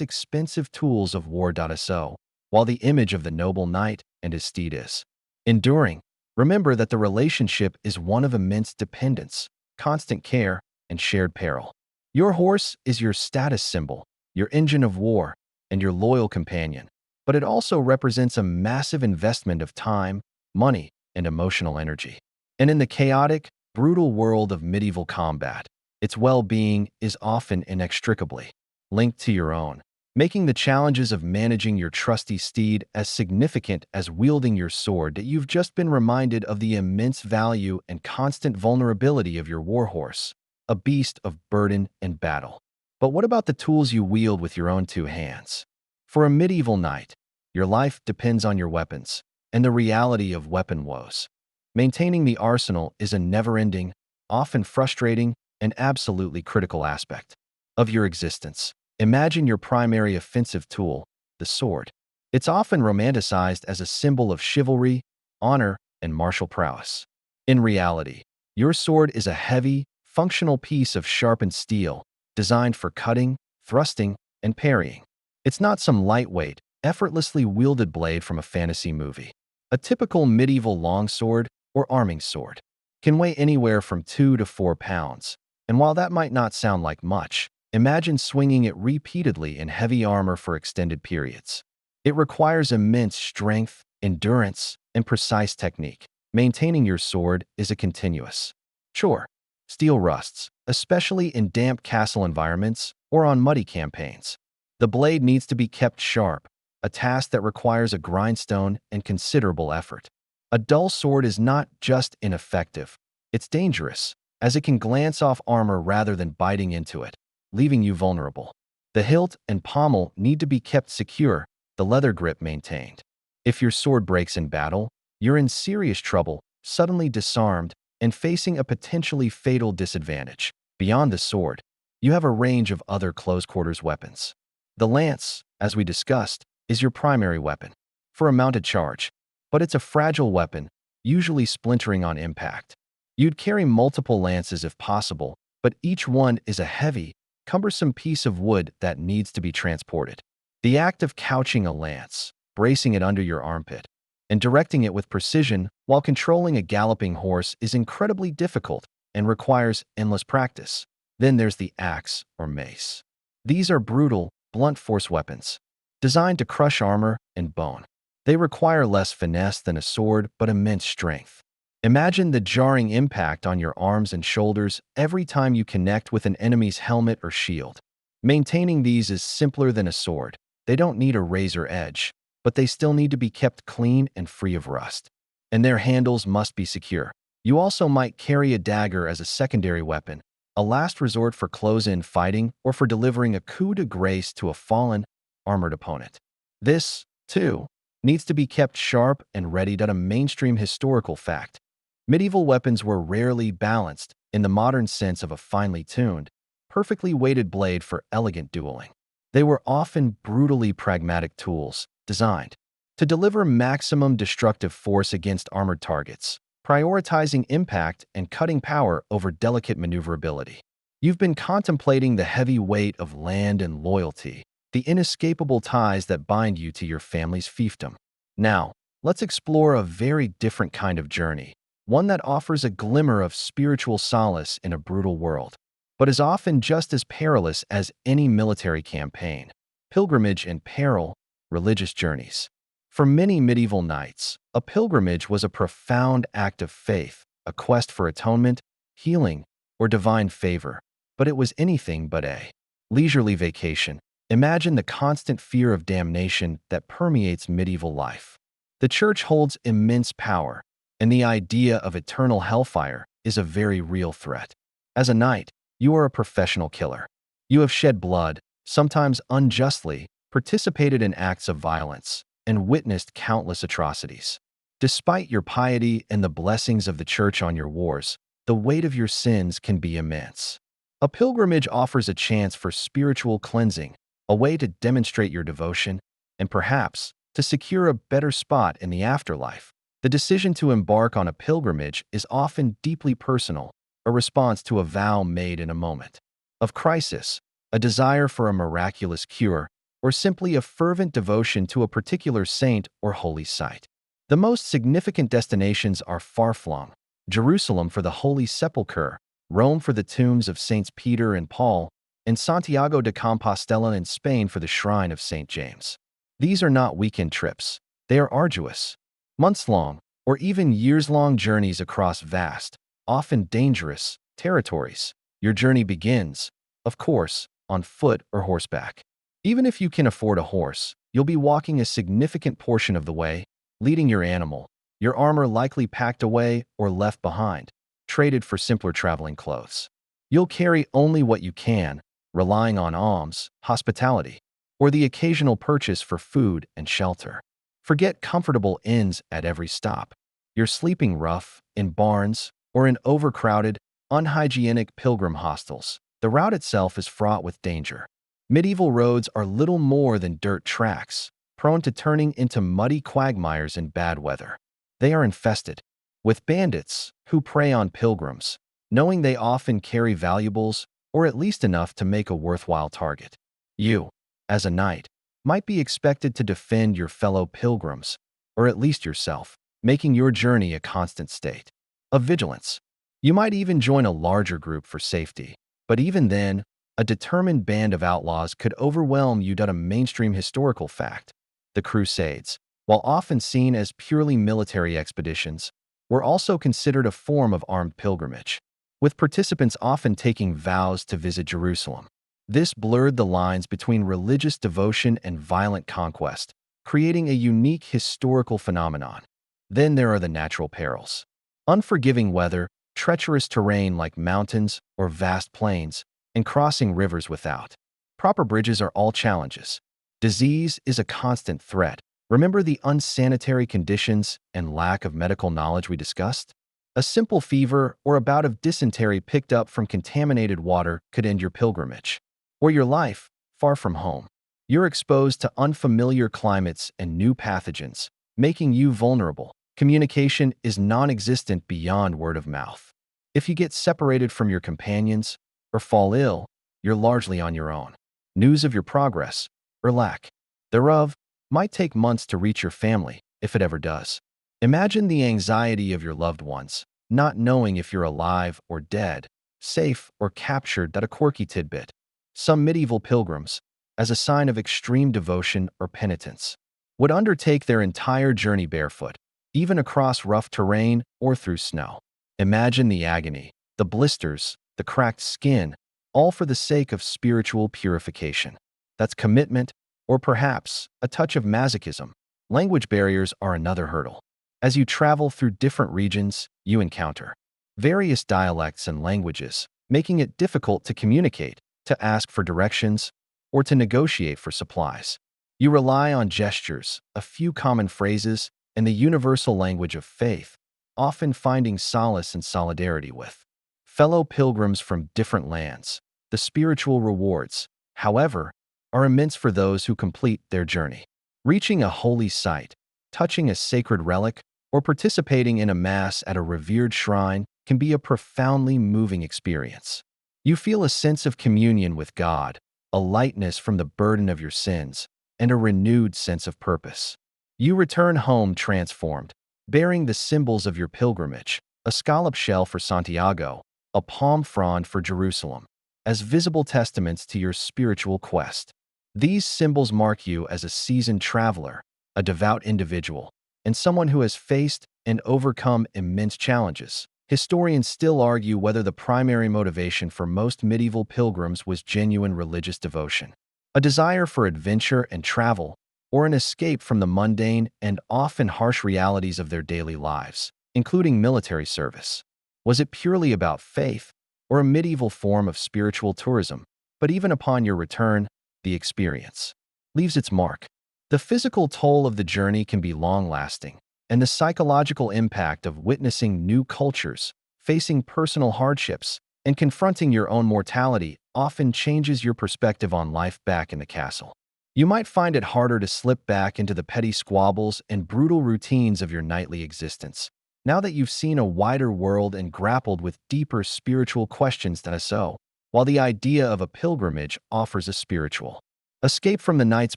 expensive tools of war. So, while the image of the noble knight and his steed is enduring, remember that the relationship is one of immense dependence, constant care, and shared peril. Your horse is your status symbol, your engine of war, and your loyal companion, but it also represents a massive investment of time, money, and emotional energy. And in the chaotic, brutal world of medieval combat, its well-being is often inextricably linked to your own, making the challenges of managing your trusty steed as significant as wielding your sword. That you've just been reminded of the immense value and constant vulnerability of your warhorse, a beast of burden and battle. But what about the tools you wield with your own two hands? For a medieval knight, your life depends on your weapons and the reality of weapon woes. Maintaining the arsenal is a never-ending, often frustrating, and absolutely critical aspect of your existence. Imagine your primary offensive tool, the sword. It's often romanticized as a symbol of chivalry, honor, and martial prowess. In reality, your sword is a heavy, functional piece of sharpened steel designed for cutting, thrusting, and parrying. It's not some lightweight, effortlessly wielded blade from a fantasy movie. A typical medieval longsword or arming sword can weigh anywhere from 2 to 4 pounds, and while that might not sound like much, imagine swinging it repeatedly in heavy armor for extended periods. It requires immense strength, endurance, and precise technique. Maintaining your sword is a continuous chore. Steel rusts, especially in damp castle environments or on muddy campaigns. The blade needs to be kept sharp, a task that requires a grindstone and considerable effort. A dull sword is not just ineffective, it's dangerous, as it can glance off armor rather than biting into it, leaving you vulnerable. The hilt and pommel need to be kept secure, the leather grip maintained. If your sword breaks in battle, you're in serious trouble, suddenly disarmed, and facing a potentially fatal disadvantage. Beyond the sword, you have a range of other close-quarters weapons. The lance, as we discussed, is your primary weapon for a mounted charge, but it's a fragile weapon, usually splintering on impact. You'd carry multiple lances if possible, but each one is a heavy, cumbersome piece of wood that needs to be transported. The act of couching a lance, bracing it under your armpit, and directing it with precision while controlling a galloping horse is incredibly difficult and requires endless practice. Then there's the axe or mace. These are brutal, blunt force weapons, designed to crush armor and bone. They require less finesse than a sword but immense strength. Imagine the jarring impact on your arms and shoulders every time you connect with an enemy's helmet or shield. Maintaining these is simpler than a sword. They don't need a razor edge, but they still need to be kept clean and free of rust. And their handles must be secure. You also might carry a dagger as a secondary weapon, a last resort for close-in fighting or for delivering a coup de grace to a fallen, armored opponent. This, too, needs to be kept sharp and ready. A mainstream historical fact. Medieval weapons were rarely balanced in the modern sense of a finely tuned, perfectly weighted blade for elegant dueling. They were often brutally pragmatic tools, designed to deliver maximum destructive force against armored targets, prioritizing impact and cutting power over delicate maneuverability. You've been contemplating the heavy weight of land and loyalty, the inescapable ties that bind you to your family's fiefdom. Now, let's explore a very different kind of journey, one that offers a glimmer of spiritual solace in a brutal world. but is often just as perilous as any military campaign. Pilgrimage and peril, religious journeys. For many medieval knights, a pilgrimage was a profound act of faith, a quest for atonement, healing, or divine favor, but it was anything but a leisurely vacation. Imagine the constant fear of damnation that permeates medieval life. The church holds immense power, and the idea of eternal hellfire is a very real threat. As a knight, you are a professional killer. You have shed blood, sometimes unjustly, participated in acts of violence, and witnessed countless atrocities. Despite your piety and the blessings of the church on your wars, the weight of your sins can be immense. A pilgrimage offers a chance for spiritual cleansing, a way to demonstrate your devotion, and perhaps to secure a better spot in the afterlife. The decision to embark on a pilgrimage is often deeply personal, a response to a vow made in a moment of crisis, a desire for a miraculous cure, or simply a fervent devotion to a particular saint or holy site. The most significant destinations are far-flung: Jerusalem for the Holy Sepulchre, Rome for the tombs of Saints Peter and Paul, and Santiago de Compostela in Spain for the shrine of St. James. These are not weekend trips. They are arduous, months-long, or even years-long journeys across vast, often dangerous, territories. Your journey begins, of course, on foot or horseback. Even if you can afford a horse, you'll be walking a significant portion of the way, leading your animal, your armor likely packed away or left behind, traded for simpler traveling clothes. You'll carry only what you can, relying on alms, hospitality, or the occasional purchase for food and shelter. Forget comfortable inns at every stop. You're sleeping rough, in barns, or in overcrowded, unhygienic pilgrim hostels. The route itself is fraught with danger. Medieval roads are little more than dirt tracks, prone to turning into muddy quagmires in bad weather. They are infested with bandits who prey on pilgrims, knowing they often carry valuables or at least enough to make a worthwhile target. You, as a knight, might be expected to defend your fellow pilgrims, or at least yourself, making your journey a constant state of vigilance. You might even join a larger group for safety, but even then, a determined band of outlaws could overwhelm you. A mainstream historical fact: the Crusades, while often seen as purely military expeditions, were also considered a form of armed pilgrimage, with participants often taking vows to visit Jerusalem. This blurred the lines between religious devotion and violent conquest, creating a unique historical phenomenon. Then there are the natural perils. Unforgiving weather, treacherous terrain like mountains or vast plains, and crossing rivers without proper bridges are all challenges. Disease is a constant threat. Remember the unsanitary conditions and lack of medical knowledge we discussed? A simple fever or a bout of dysentery picked up from contaminated water could end your pilgrimage, or your life, far from home. You're exposed to unfamiliar climates and new pathogens, making you vulnerable. Communication is non-existent beyond word of mouth. If you get separated from your companions or fall ill, you're largely on your own. News of your progress, or lack thereof, might take months to reach your family, if it ever does. Imagine the anxiety of your loved ones, not knowing if you're alive or dead, safe or captured. A quirky tidbit: some medieval pilgrims, as a sign of extreme devotion or penitence, would undertake their entire journey barefoot, even across rough terrain or through snow. Imagine the agony, the blisters, the cracked skin, all for the sake of spiritual purification. That's commitment, or perhaps a touch of masochism. Language barriers are another hurdle. As you travel through different regions, you encounter various dialects and languages, making it difficult to communicate, to ask for directions, or to negotiate for supplies. You rely on gestures, a few common phrases, and the universal language of faith, often finding solace and solidarity with fellow pilgrims from different lands. The spiritual rewards, however, are immense for those who complete their journey. Reaching a holy site, touching a sacred relic, or participating in a mass at a revered shrine can be a profoundly moving experience. You feel a sense of communion with God, a lightness from the burden of your sins, and a renewed sense of purpose. You return home transformed, bearing the symbols of your pilgrimage: a scallop shell for Santiago, a palm frond for Jerusalem, as visible testaments to your spiritual quest. These symbols mark you as a seasoned traveler, a devout individual, and someone who has faced and overcome immense challenges. Historians still argue whether the primary motivation for most medieval pilgrims was genuine religious devotion, a desire for adventure and travel, or an escape from the mundane and often harsh realities of their daily lives, including military service. Was it purely about faith, or a medieval form of spiritual tourism? But even upon your return, the experience leaves its mark. The physical toll of the journey can be long-lasting, and the psychological impact of witnessing new cultures, facing personal hardships, and confronting your own mortality often changes your perspective on life back in the castle. You might find it harder to slip back into the petty squabbles and brutal routines of your nightly existence, now that you've seen a wider world and grappled with deeper spiritual questions than so. While the idea of a pilgrimage offers a spiritual escape from the night's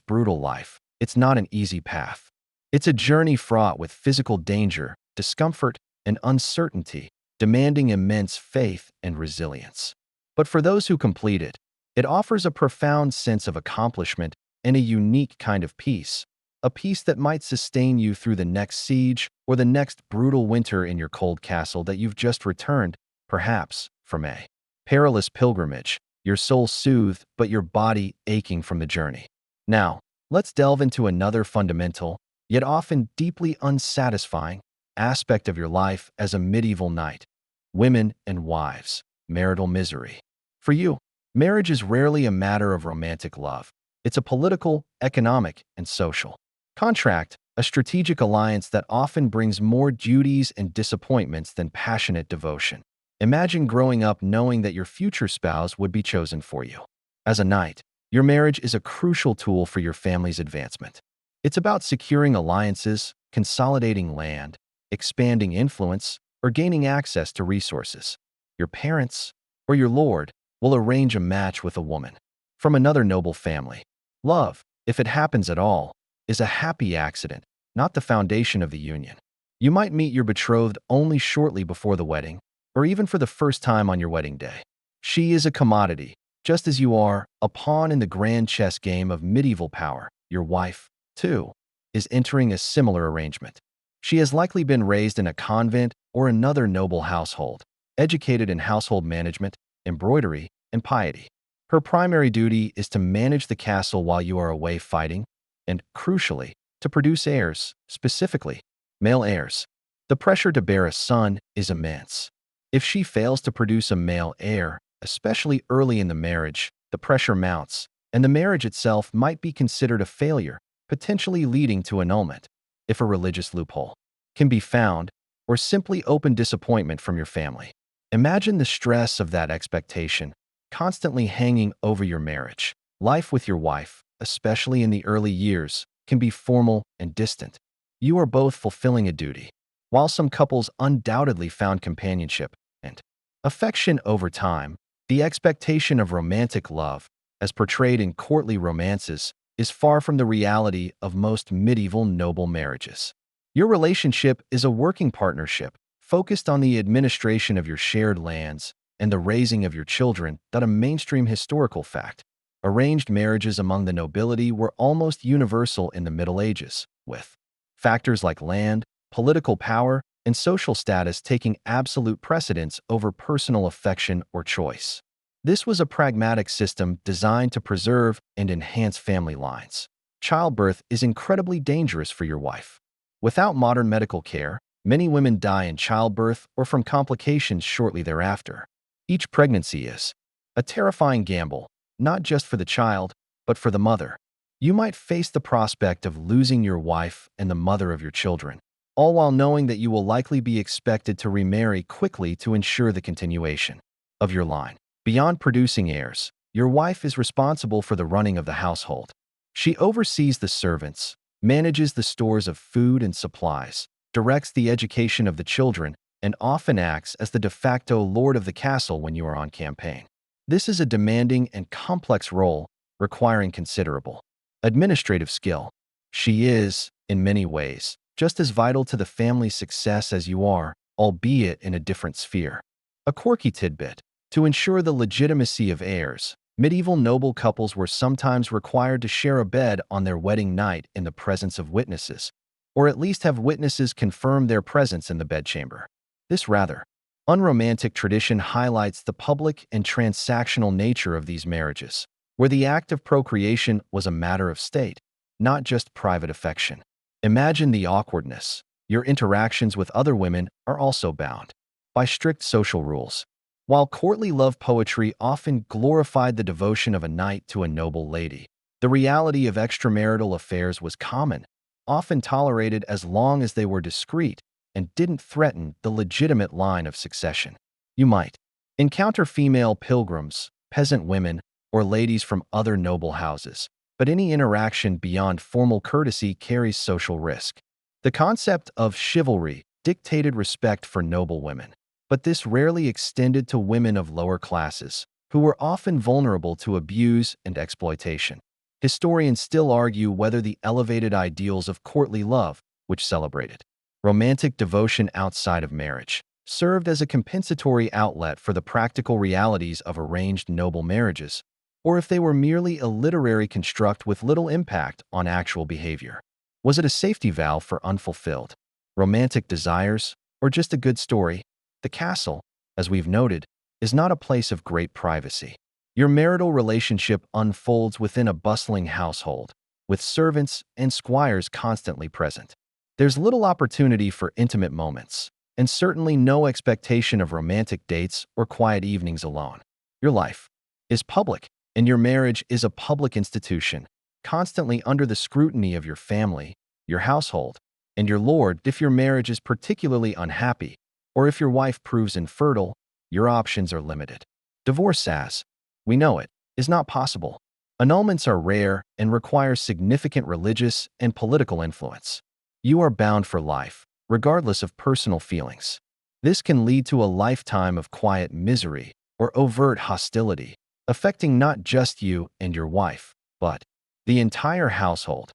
brutal life, it's not an easy path. It's a journey fraught with physical danger, discomfort, and uncertainty, demanding immense faith and resilience. But for those who complete it, it offers a profound sense of accomplishment and a unique kind of peace, a peace that might sustain you through the next siege or the next brutal winter in your cold castle that you've just returned, perhaps, from a perilous pilgrimage, your soul soothed but your body aching from the journey. Now, let's delve into another fundamental, yet often deeply unsatisfying, aspect of your life as a medieval knight: women and wives, marital misery. For you, marriage is rarely a matter of romantic love. It's a political, economic, and social contract, a strategic alliance that often brings more duties and disappointments than passionate devotion. Imagine growing up knowing that your future spouse would be chosen for you. As a knight, your marriage is a crucial tool for your family's advancement. It's about securing alliances, consolidating land, expanding influence, or gaining access to resources. Your parents, or your lord, will arrange a match with a woman from another noble family. Love, if it happens at all, is a happy accident, not the foundation of the union. You might meet your betrothed only shortly before the wedding, or even for the first time on your wedding day. She is a commodity, just as you are, a pawn in the grand chess game of medieval power. Your wife, too, is entering a similar arrangement. She has likely been raised in a convent or another noble household, educated in household management, embroidery, and piety. Her primary duty is to manage the castle while you are away fighting, and, crucially, to produce heirs, specifically, male heirs. The pressure to bear a son is immense. If she fails to produce a male heir, especially early in the marriage, the pressure mounts, and the marriage itself might be considered a failure, potentially leading to annulment, if a religious loophole can be found, or simply open disappointment from your family. Imagine the stress of that expectation, constantly hanging over your marriage. Life with your wife, especially in the early years, can be formal and distant. You are both fulfilling a duty. While some couples undoubtedly found companionship and affection over time, the expectation of romantic love, as portrayed in courtly romances, is far from the reality of most medieval noble marriages. Your relationship is a working partnership, focused on the administration of your shared lands and the raising of your children, not a mainstream historical fact. Arranged marriages among the nobility were almost universal in the Middle Ages, with factors like land, political power, and social status taking absolute precedence over personal affection or choice. This was a pragmatic system designed to preserve and enhance family lines. Childbirth is incredibly dangerous for your wife. Without modern medical care, many women die in childbirth or from complications shortly thereafter. Each pregnancy is a terrifying gamble, not just for the child, but for the mother. You might face the prospect of losing your wife and the mother of your children, all while knowing that you will likely be expected to remarry quickly to ensure the continuation of your line. Beyond producing heirs, your wife is responsible for the running of the household. She oversees the servants, manages the stores of food and supplies, directs the education of the children, and often acts as the de facto lord of the castle when you are on campaign. This is a demanding and complex role, requiring considerable administrative skill. She is, in many ways, just as vital to the family's success as you are, albeit in a different sphere. A quirky tidbit: To ensure the legitimacy of heirs, medieval noble couples were sometimes required to share a bed on their wedding night in the presence of witnesses, or at least have witnesses confirm their presence in the bedchamber. This rather unromantic tradition highlights the public and transactional nature of these marriages, where the act of procreation was a matter of state, not just private affection. Imagine the awkwardness. Your interactions with other women are also bound by strict social rules. While courtly love poetry often glorified the devotion of a knight to a noble lady, the reality of extramarital affairs was common, often tolerated as long as they were discreet and didn't threaten the legitimate line of succession. You might encounter female pilgrims, peasant women, or ladies from other noble houses, but any interaction beyond formal courtesy carries social risk. The concept of chivalry dictated respect for noble women, but this rarely extended to women of lower classes, who were often vulnerable to abuse and exploitation. Historians still argue whether the elevated ideals of courtly love, which celebrated romantic devotion outside of marriage, served as a compensatory outlet for the practical realities of arranged noble marriages, or if they were merely a literary construct with little impact on actual behavior. Was it a safety valve for unfulfilled romantic desires, or just a good story? The castle, as we've noted, is not a place of great privacy. Your marital relationship unfolds within a bustling household, with servants and squires constantly present. There's little opportunity for intimate moments, and certainly no expectation of romantic dates or quiet evenings alone. Your life is public, and your marriage is a public institution, constantly under the scrutiny of your family, your household, and your lord. If your marriage is particularly unhappy, or if your wife proves infertile, your options are limited. Divorce, as we know it, is not possible. Annulments are rare and require significant religious and political influence. You are bound for life, regardless of personal feelings. This can lead to a lifetime of quiet misery or overt hostility, affecting not just you and your wife, but the entire household.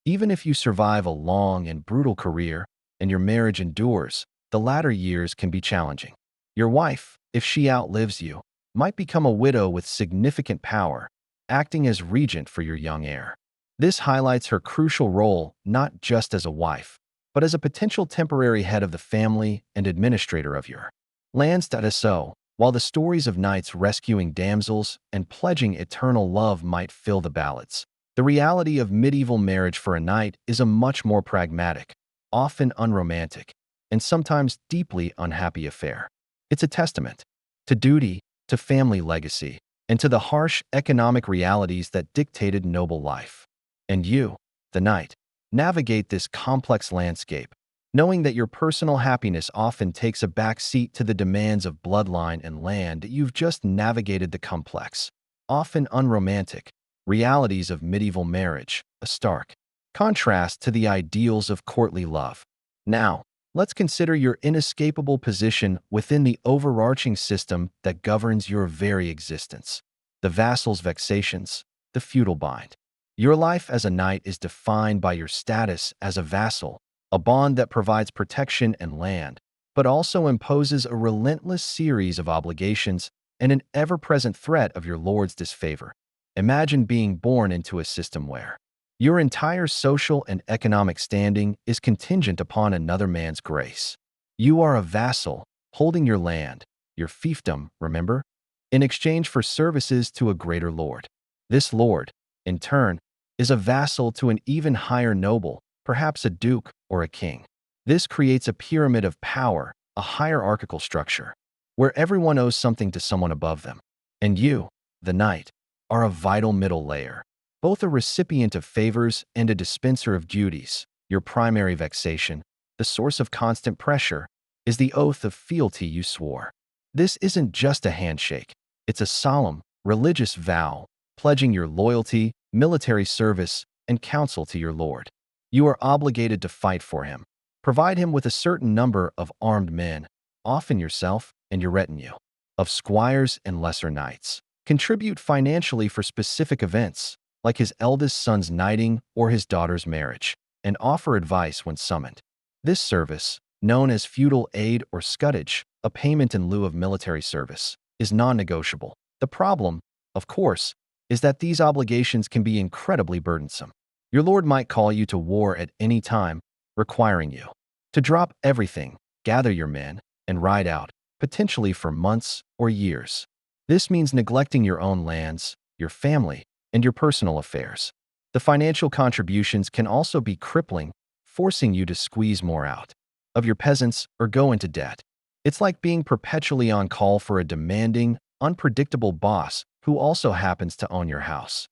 Even if you survive a long and brutal career and your marriage endures, the latter years can be challenging. Your wife, if she outlives you, might become a widow with significant power, acting as regent for your young heir. This highlights her crucial role not just as a wife, but as a potential temporary head of the family and administrator of your lands. So, while the stories of knights rescuing damsels and pledging eternal love might fill the ballads, the reality of medieval marriage for a knight is a much more pragmatic, often unromantic, and sometimes deeply unhappy affair. It's a testament to duty, to family legacy, and to the harsh economic realities that dictated noble life. And you, the knight, navigate this complex landscape, knowing that your personal happiness often takes a back seat to the demands of bloodline and land. You've just navigated the complex, often unromantic, realities of medieval marriage, a stark contrast to the ideals of courtly love. Now, let's consider your inescapable position within the overarching system that governs your very existence. The vassal's vexations, the feudal bind. Your life as a knight is defined by your status as a vassal, a bond that provides protection and land, but also imposes a relentless series of obligations and an ever-present threat of your lord's disfavor. Imagine being born into a system where your entire social and economic standing is contingent upon another man's grace. You are a vassal, holding your land, your fiefdom, remember, in exchange for services to a greater lord. This lord, in turn, is a vassal to an even higher noble, perhaps a duke or a king. This creates a pyramid of power, a hierarchical structure, where everyone owes something to someone above them. And you, the knight, are a vital middle layer, both a recipient of favors and a dispenser of duties. Your primary vexation, the source of constant pressure, is the oath of fealty you swore. This isn't just a handshake. It's a solemn, religious vow, pledging your loyalty, military service, and counsel to your lord. You are obligated to fight for him, provide him with a certain number of armed men, often yourself and your retinue of squires and lesser knights. Contribute financially for specific events, like his eldest son's knighting or his daughter's marriage, and offer advice when summoned. This service, known as feudal aid or scutage, a payment in lieu of military service, is non-negotiable. The problem, of course, is that these obligations can be incredibly burdensome. Your lord might call you to war at any time, requiring you to drop everything, gather your men, and ride out, potentially for months or years. This means neglecting your own lands, your family, and your personal affairs. The financial contributions can also be crippling, forcing you to squeeze more out of your peasants or go into debt. It's like being perpetually on call for a demanding, unpredictable boss who also happens to own your house.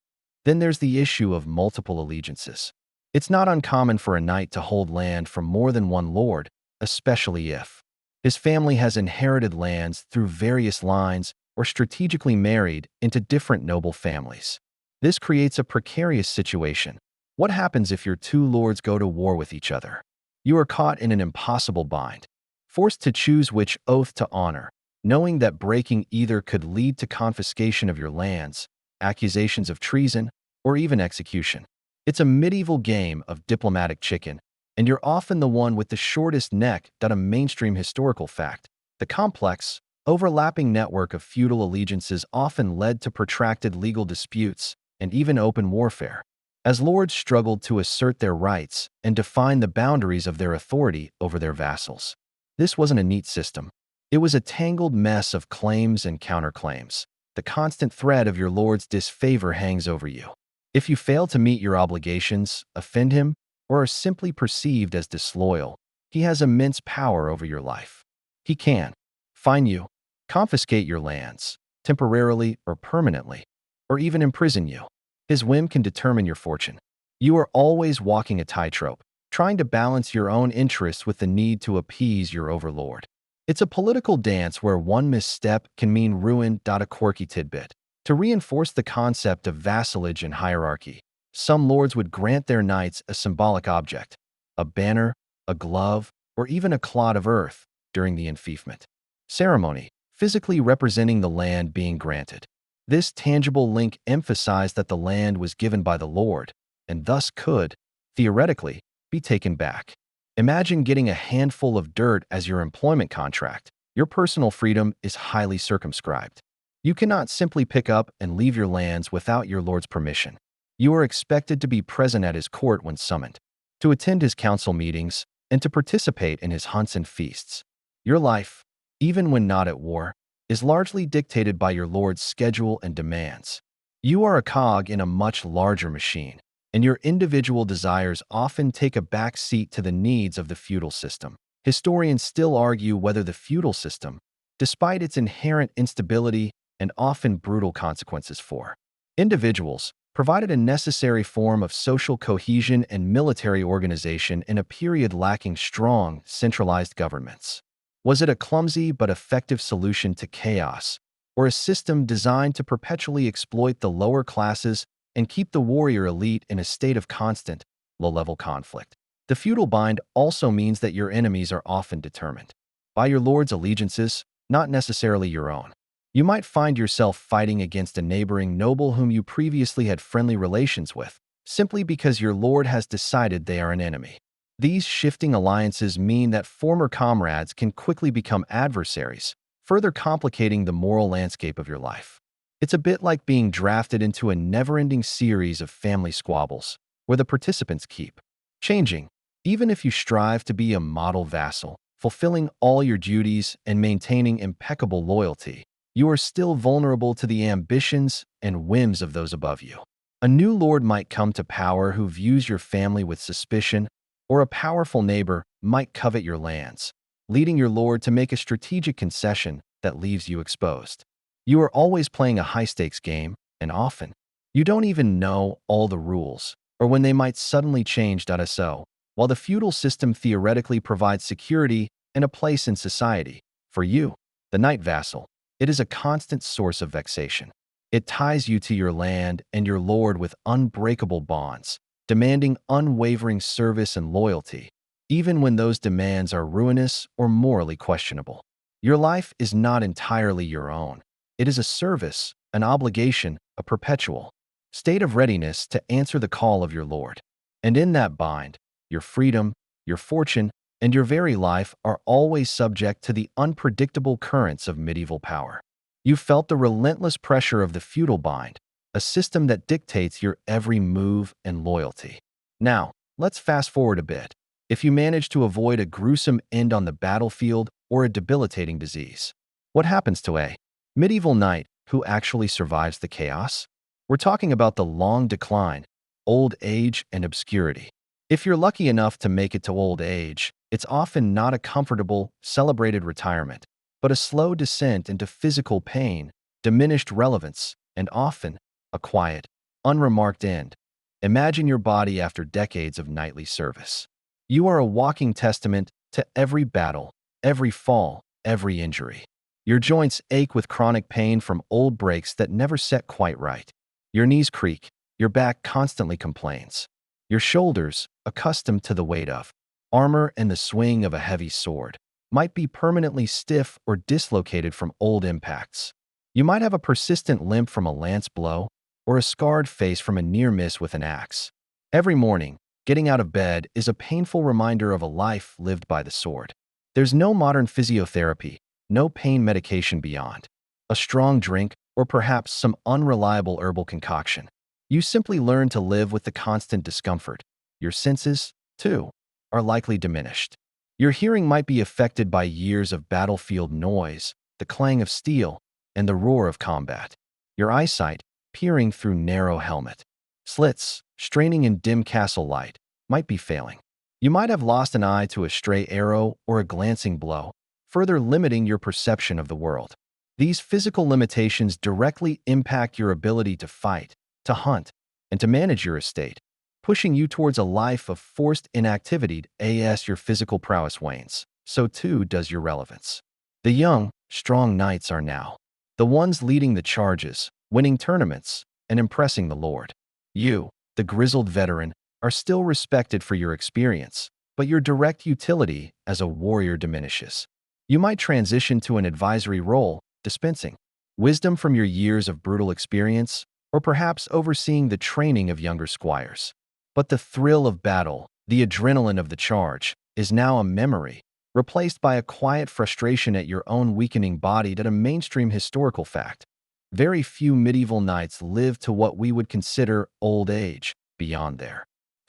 Then there's the issue of multiple allegiances. It's not uncommon for a knight to hold land from more than one lord, especially if his family has inherited lands through various lines or strategically married into different noble families. This creates a precarious situation. What happens if your two lords go to war with each other? You are caught in an impossible bind, forced to choose which oath to honor, knowing that breaking either could lead to confiscation of your lands, accusations of treason, or even execution. It's a medieval game of diplomatic chicken, and you're often the one with the shortest neck. A mainstream historical fact. The complex, overlapping network of feudal allegiances often led to protracted legal disputes and even open warfare, as lords struggled to assert their rights and define the boundaries of their authority over their vassals. This wasn't a neat system. It was a tangled mess of claims and counterclaims. The constant threat of your lord's disfavor hangs over you. If you fail to meet your obligations, offend him, or are simply perceived as disloyal, he has immense power over your life. He can fine you, confiscate your lands, temporarily or permanently, or even imprison you. His whim can determine your fortune. You are always walking a tightrope, trying to balance your own interests with the need to appease your overlord. It's a political dance where one misstep can mean ruin. A quirky tidbit. To reinforce the concept of vassalage and hierarchy, some lords would grant their knights a symbolic object, a banner, a glove, or even a clod of earth during the enfeoffment ceremony, physically representing the land being granted. This tangible link emphasized that the land was given by the lord, and thus could, theoretically, be taken back. Imagine getting a handful of dirt as your employment contract. Your personal freedom is highly circumscribed. You cannot simply pick up and leave your lands without your lord's permission. You are expected to be present at his court when summoned, to attend his council meetings, and to participate in his hunts and feasts. Your life, even when not at war, is largely dictated by your lord's schedule and demands. You are a cog in a much larger machine, and your individual desires often take a back seat to the needs of the feudal system. Historians still argue whether the feudal system, despite its inherent instability and often brutal consequences for individuals, provided a necessary form of social cohesion and military organization in a period lacking strong, centralized governments. Was it a clumsy but effective solution to chaos, or a system designed to perpetually exploit the lower classes and keep the warrior elite in a state of constant, low-level conflict? The feudal bind also means that your enemies are often determined by your lord's allegiances, not necessarily your own. You might find yourself fighting against a neighboring noble whom you previously had friendly relations with, simply because your lord has decided they are an enemy. These shifting alliances mean that former comrades can quickly become adversaries, further complicating the moral landscape of your life. It's a bit like being drafted into a never-ending series of family squabbles, where the participants keep changing. Even if you strive to be a model vassal, fulfilling all your duties and maintaining impeccable loyalty, you are still vulnerable to the ambitions and whims of those above you. A new lord might come to power who views your family with suspicion, or a powerful neighbor might covet your lands, leading your lord to make a strategic concession that leaves you exposed. You are always playing a high-stakes game, and often, you don't even know all the rules, or when they might suddenly change. So, while the feudal system theoretically provides security and a place in society, for you, the knight vassal, it is a constant source of vexation. It ties you to your land and your lord with unbreakable bonds, demanding unwavering service and loyalty, even when those demands are ruinous or morally questionable. Your life is not entirely your own. It is a service, an obligation, a perpetual state of readiness to answer the call of your lord. And in that bind, your freedom, your fortune, and your very life are always subject to the unpredictable currents of medieval power. You felt the relentless pressure of the feudal bind, a system that dictates your every move and loyalty. Now, let's fast forward a bit. If you manage to avoid a gruesome end on the battlefield or a debilitating disease, what happens to a medieval knight who actually survives the chaos? We're talking about the long decline, old age, and obscurity. If you're lucky enough to make it to old age, it's often not a comfortable, celebrated retirement, but a slow descent into physical pain, diminished relevance, and often a quiet, unremarked end. Imagine your body after decades of knightly service. You are a walking testament to every battle, every fall, every injury. Your joints ache with chronic pain from old breaks that never set quite right. Your knees creak, your back constantly complains. Your shoulders, accustomed to the weight of armor and the swing of a heavy sword, might be permanently stiff or dislocated from old impacts. You might have a persistent limp from a lance blow or a scarred face from a near miss with an axe. Every morning, getting out of bed is a painful reminder of a life lived by the sword. There's no modern physiotherapy, no pain medication beyond a strong drink or perhaps some unreliable herbal concoction. You simply learn to live with the constant discomfort. Your senses, too, are likely diminished. Your hearing might be affected by years of battlefield noise, the clang of steel, and the roar of combat. Your eyesight, peering through narrow helmet slits, straining in dim castle light, might be failing. You might have lost an eye to a stray arrow or a glancing blow, further limiting your perception of the world. These physical limitations directly impact your ability to fight, to hunt, and to manage your estate, pushing you towards a life of forced inactivity. As your physical prowess wanes, so too does your relevance. The young, strong knights are now the ones leading the charges, winning tournaments, and impressing the Lord. You, the grizzled veteran, are still respected for your experience, but your direct utility as a warrior diminishes. You might transition to an advisory role, dispensing wisdom from your years of brutal experience, or perhaps overseeing the training of younger squires. But the thrill of battle, the adrenaline of the charge, is now a memory, replaced by a quiet frustration at your own weakening body. That a mainstream historical fact. Very few medieval knights lived to what we would consider old age, beyond their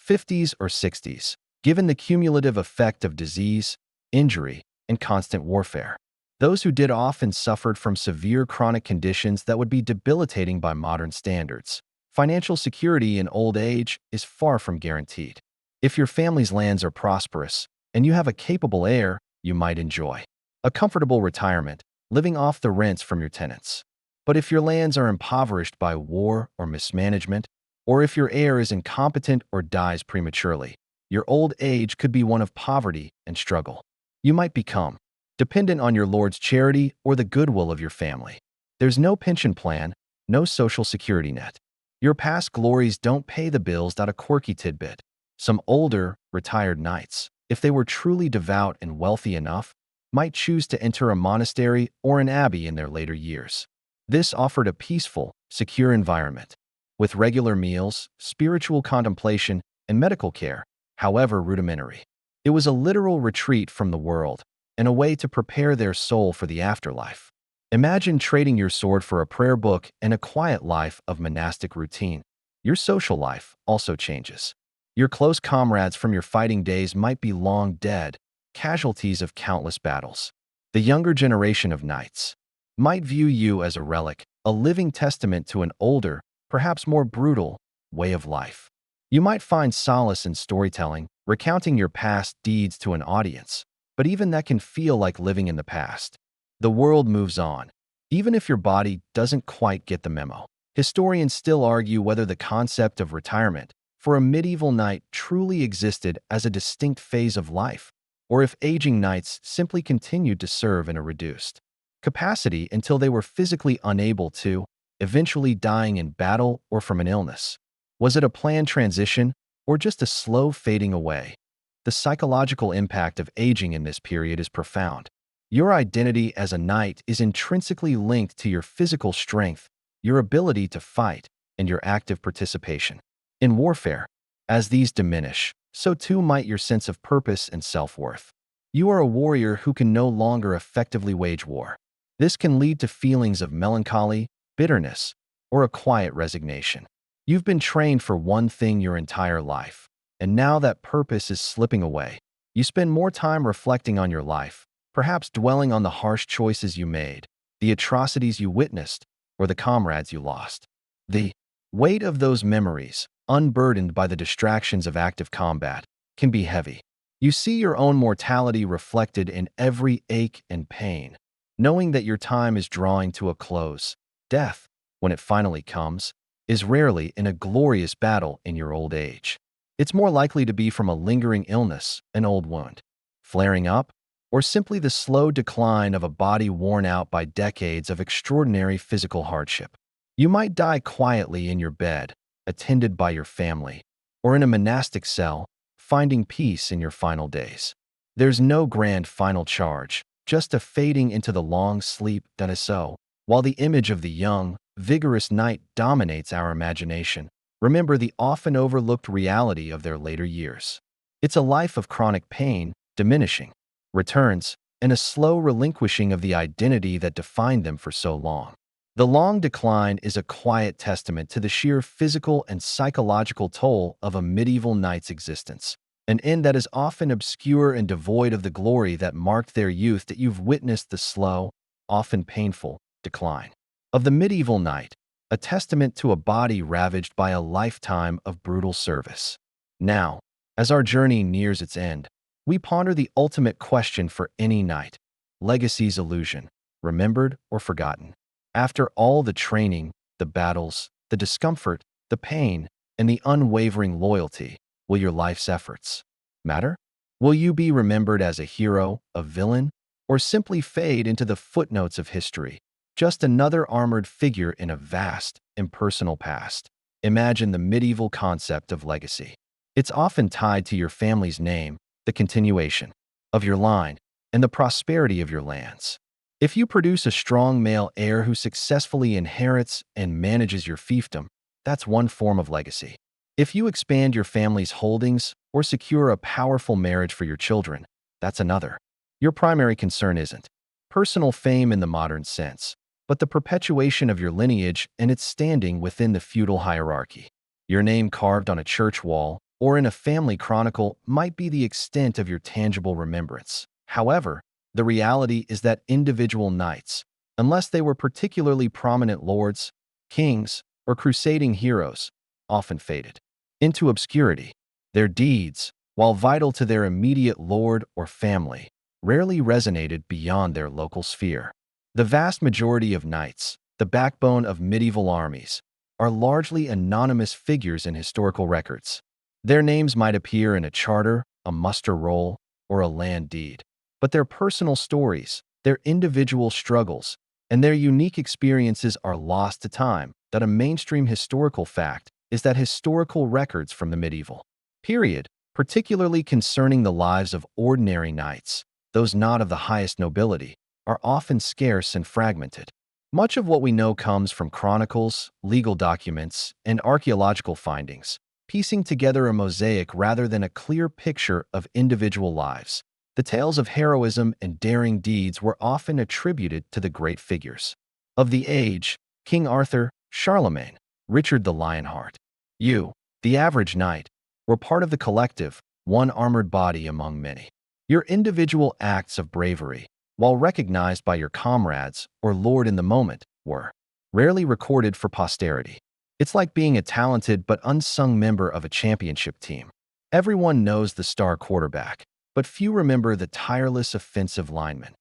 50s or 60s, given the cumulative effect of disease, injury, and constant warfare. Those who did often suffered from severe chronic conditions that would be debilitating by modern standards. Financial security in old age is far from guaranteed. If your family's lands are prosperous and you have a capable heir, you might enjoy a comfortable retirement, living off the rents from your tenants. But if your lands are impoverished by war or mismanagement, or if your heir is incompetent or dies prematurely, your old age could be one of poverty and struggle. You might become dependent on your lord's charity or the goodwill of your family. There's no pension plan, no social security net. Your past glories don't pay the bills. A quirky tidbit. Some older, retired knights, if they were truly devout and wealthy enough, might choose to enter a monastery or an abbey in their later years. This offered a peaceful, secure environment, with regular meals, spiritual contemplation, and medical care, however rudimentary. It was a literal retreat from the world, and a way to prepare their soul for the afterlife. Imagine trading your sword for a prayer book and a quiet life of monastic routine. Your social life also changes. Your close comrades from your fighting days might be long dead, casualties of countless battles. The younger generation of knights might view you as a relic, a living testament to an older, perhaps more brutal, way of life. You might find solace in storytelling, recounting your past deeds to an audience, but even that can feel like living in the past. The world moves on, even if your body doesn't quite get the memo. Historians still argue whether the concept of retirement for a medieval knight truly existed as a distinct phase of life, or if aging knights simply continued to serve in a reduced capacity until they were physically unable to, eventually dying in battle or from an illness. Was it a planned transition, or just a slow fading away? The psychological impact of aging in this period is profound. Your identity as a knight is intrinsically linked to your physical strength, your ability to fight, and your active participation in warfare. As these diminish, so too might your sense of purpose and self-worth. You are a warrior who can no longer effectively wage war. This can lead to feelings of melancholy, bitterness, or a quiet resignation. You've been trained for one thing your entire life, and now that purpose is slipping away. You spend more time reflecting on your life, perhaps dwelling on the harsh choices you made, the atrocities you witnessed, or the comrades you lost. The weight of those memories, unburdened by the distractions of active combat, can be heavy. You see your own mortality reflected in every ache and pain, knowing that your time is drawing to a close. Death, when it finally comes, is rarely in a glorious battle in your old age. It's more likely to be from a lingering illness, an old wound, flaring up, or simply the slow decline of a body worn out by decades of extraordinary physical hardship. You might die quietly in your bed, attended by your family, or in a monastic cell, finding peace in your final days. There's no grand final charge, just a fading into the long sleep that is so. While the image of the young, vigorous knight dominates our imagination, remember the often overlooked reality of their later years. It's a life of chronic pain, diminishing returns, and a slow relinquishing of the identity that defined them for so long. The long decline is a quiet testament to the sheer physical and psychological toll of a medieval knight's existence, an end that is often obscure and devoid of the glory that marked their youth. That you've witnessed the slow, often painful, decline of the medieval knight, a testament to a body ravaged by a lifetime of brutal service. Now, as our journey nears its end, we ponder the ultimate question for any knight: legacy's illusion, remembered or forgotten. After all the training, the battles, the discomfort, the pain, and the unwavering loyalty, will your life's efforts matter? Will you be remembered as a hero, a villain, or simply fade into the footnotes of history, just another armored figure in a vast, impersonal past? Imagine the medieval concept of legacy. It's often tied to your family's name, the continuation of your line, and the prosperity of your lands. If you produce a strong male heir who successfully inherits and manages your fiefdom, that's one form of legacy. If you expand your family's holdings or secure a powerful marriage for your children, that's another. Your primary concern isn't personal fame in the modern sense, but the perpetuation of your lineage and its standing within the feudal hierarchy. Your name carved on a church wall or in a family chronicle might be the extent of your tangible remembrance. However, the reality is that individual knights, unless they were particularly prominent lords, kings, or crusading heroes, often faded into obscurity. Their deeds, while vital to their immediate lord or family, rarely resonated beyond their local sphere. The vast majority of knights, the backbone of medieval armies, are largely anonymous figures in historical records. Their names might appear in a charter, a muster roll, or a land deed, but their personal stories, their individual struggles, and their unique experiences are lost to time. That a mainstream historical fact is that historical records from the medieval period, particularly concerning the lives of ordinary knights, those not of the highest nobility, are often scarce and fragmented. Much of what we know comes from chronicles, legal documents, and archaeological findings, piecing together a mosaic rather than a clear picture of individual lives. The tales of heroism and daring deeds were often attributed to the great figures of the age: King Arthur, Charlemagne, Richard the Lionheart. You, the average knight, were part of the collective, one armored body among many. Your individual acts of bravery, while recognized by your comrades or lord in the moment, were rarely recorded for posterity. It's like being a talented but unsung member of a championship team. Everyone knows the star quarterback, but few remember the tireless offensive lineman.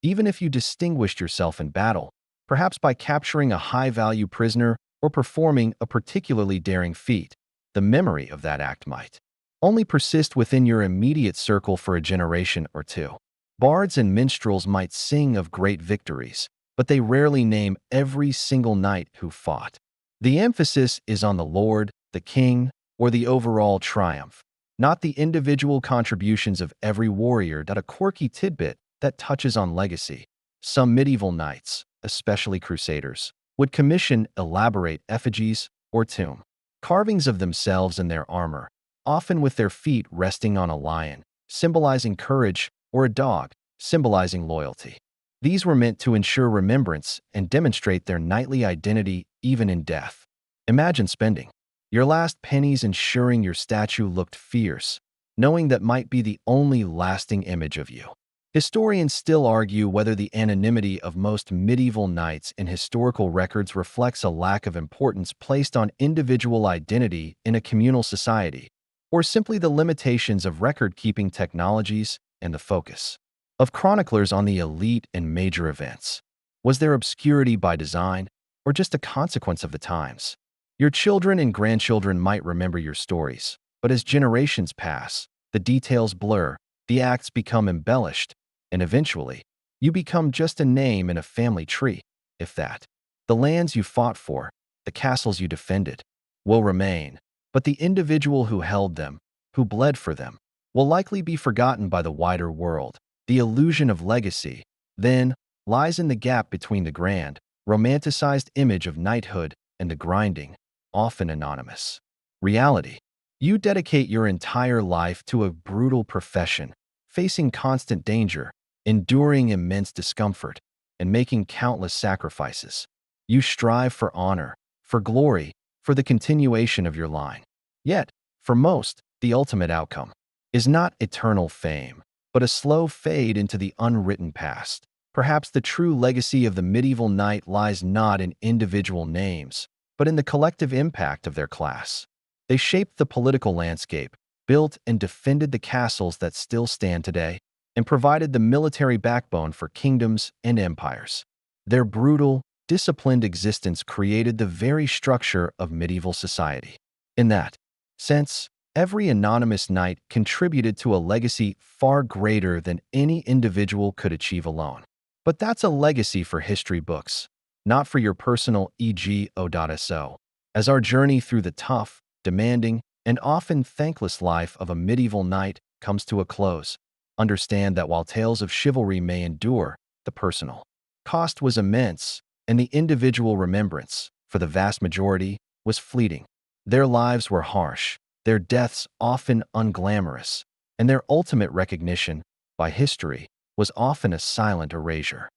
Even if you distinguished yourself in battle, perhaps by capturing a high-value prisoner or performing a particularly daring feat, the memory of that act might only persist within your immediate circle for a generation or two. Bards and minstrels might sing of great victories, but they rarely name every single knight who fought. The emphasis is on the lord, the king, or the overall triumph, not the individual contributions of every warrior. A quirky tidbit that touches on legacy: some medieval knights, especially crusaders, would commission elaborate effigies or tomb carvings of themselves in their armor, often with their feet resting on a lion, symbolizing courage, or a dog, symbolizing loyalty. These were meant to ensure remembrance and demonstrate their knightly identity even in death. Imagine spending your last pennies ensuring your statue looked fierce, knowing that might be the only lasting image of you. Historians still argue whether the anonymity of most medieval knights in historical records reflects a lack of importance placed on individual identity in a communal society, or simply the limitations of record-keeping technologies and the focus of chroniclers on the elite and major events. Was there obscurity by design, or just a consequence of the times? Your children and grandchildren might remember your stories, but as generations pass, the details blur, the acts become embellished, and eventually, you become just a name in a family tree, if that. The lands you fought for, the castles you defended, will remain, but the individual who held them, who bled for them, will likely be forgotten by the wider world. The illusion of legacy, then, lies in the gap between the grand, romanticized image of knighthood and the grinding, often anonymous reality. You dedicate your entire life to a brutal profession, facing constant danger, enduring immense discomfort, and making countless sacrifices. You strive for honor, for glory, for the continuation of your line. Yet, for most, the ultimate outcome is not eternal fame, but a slow fade into the unwritten past. Perhaps the true legacy of the medieval knight lies not in individual names, but in the collective impact of their class. They shaped the political landscape, built and defended the castles that still stand today, and provided the military backbone for kingdoms and empires. Their brutal, disciplined existence created the very structure of medieval society. In that sense, every anonymous knight contributed to a legacy far greater than any individual could achieve alone. But that's a legacy for history books, not for your personal ego.so. As our journey through the tough, demanding, and often thankless life of a medieval knight comes to a close, understand that while tales of chivalry may endure, the personal cost was immense, and the individual remembrance, for the vast majority, was fleeting. Their lives were harsh, their deaths often unglamorous, and their ultimate recognition, by history, was often a silent erasure.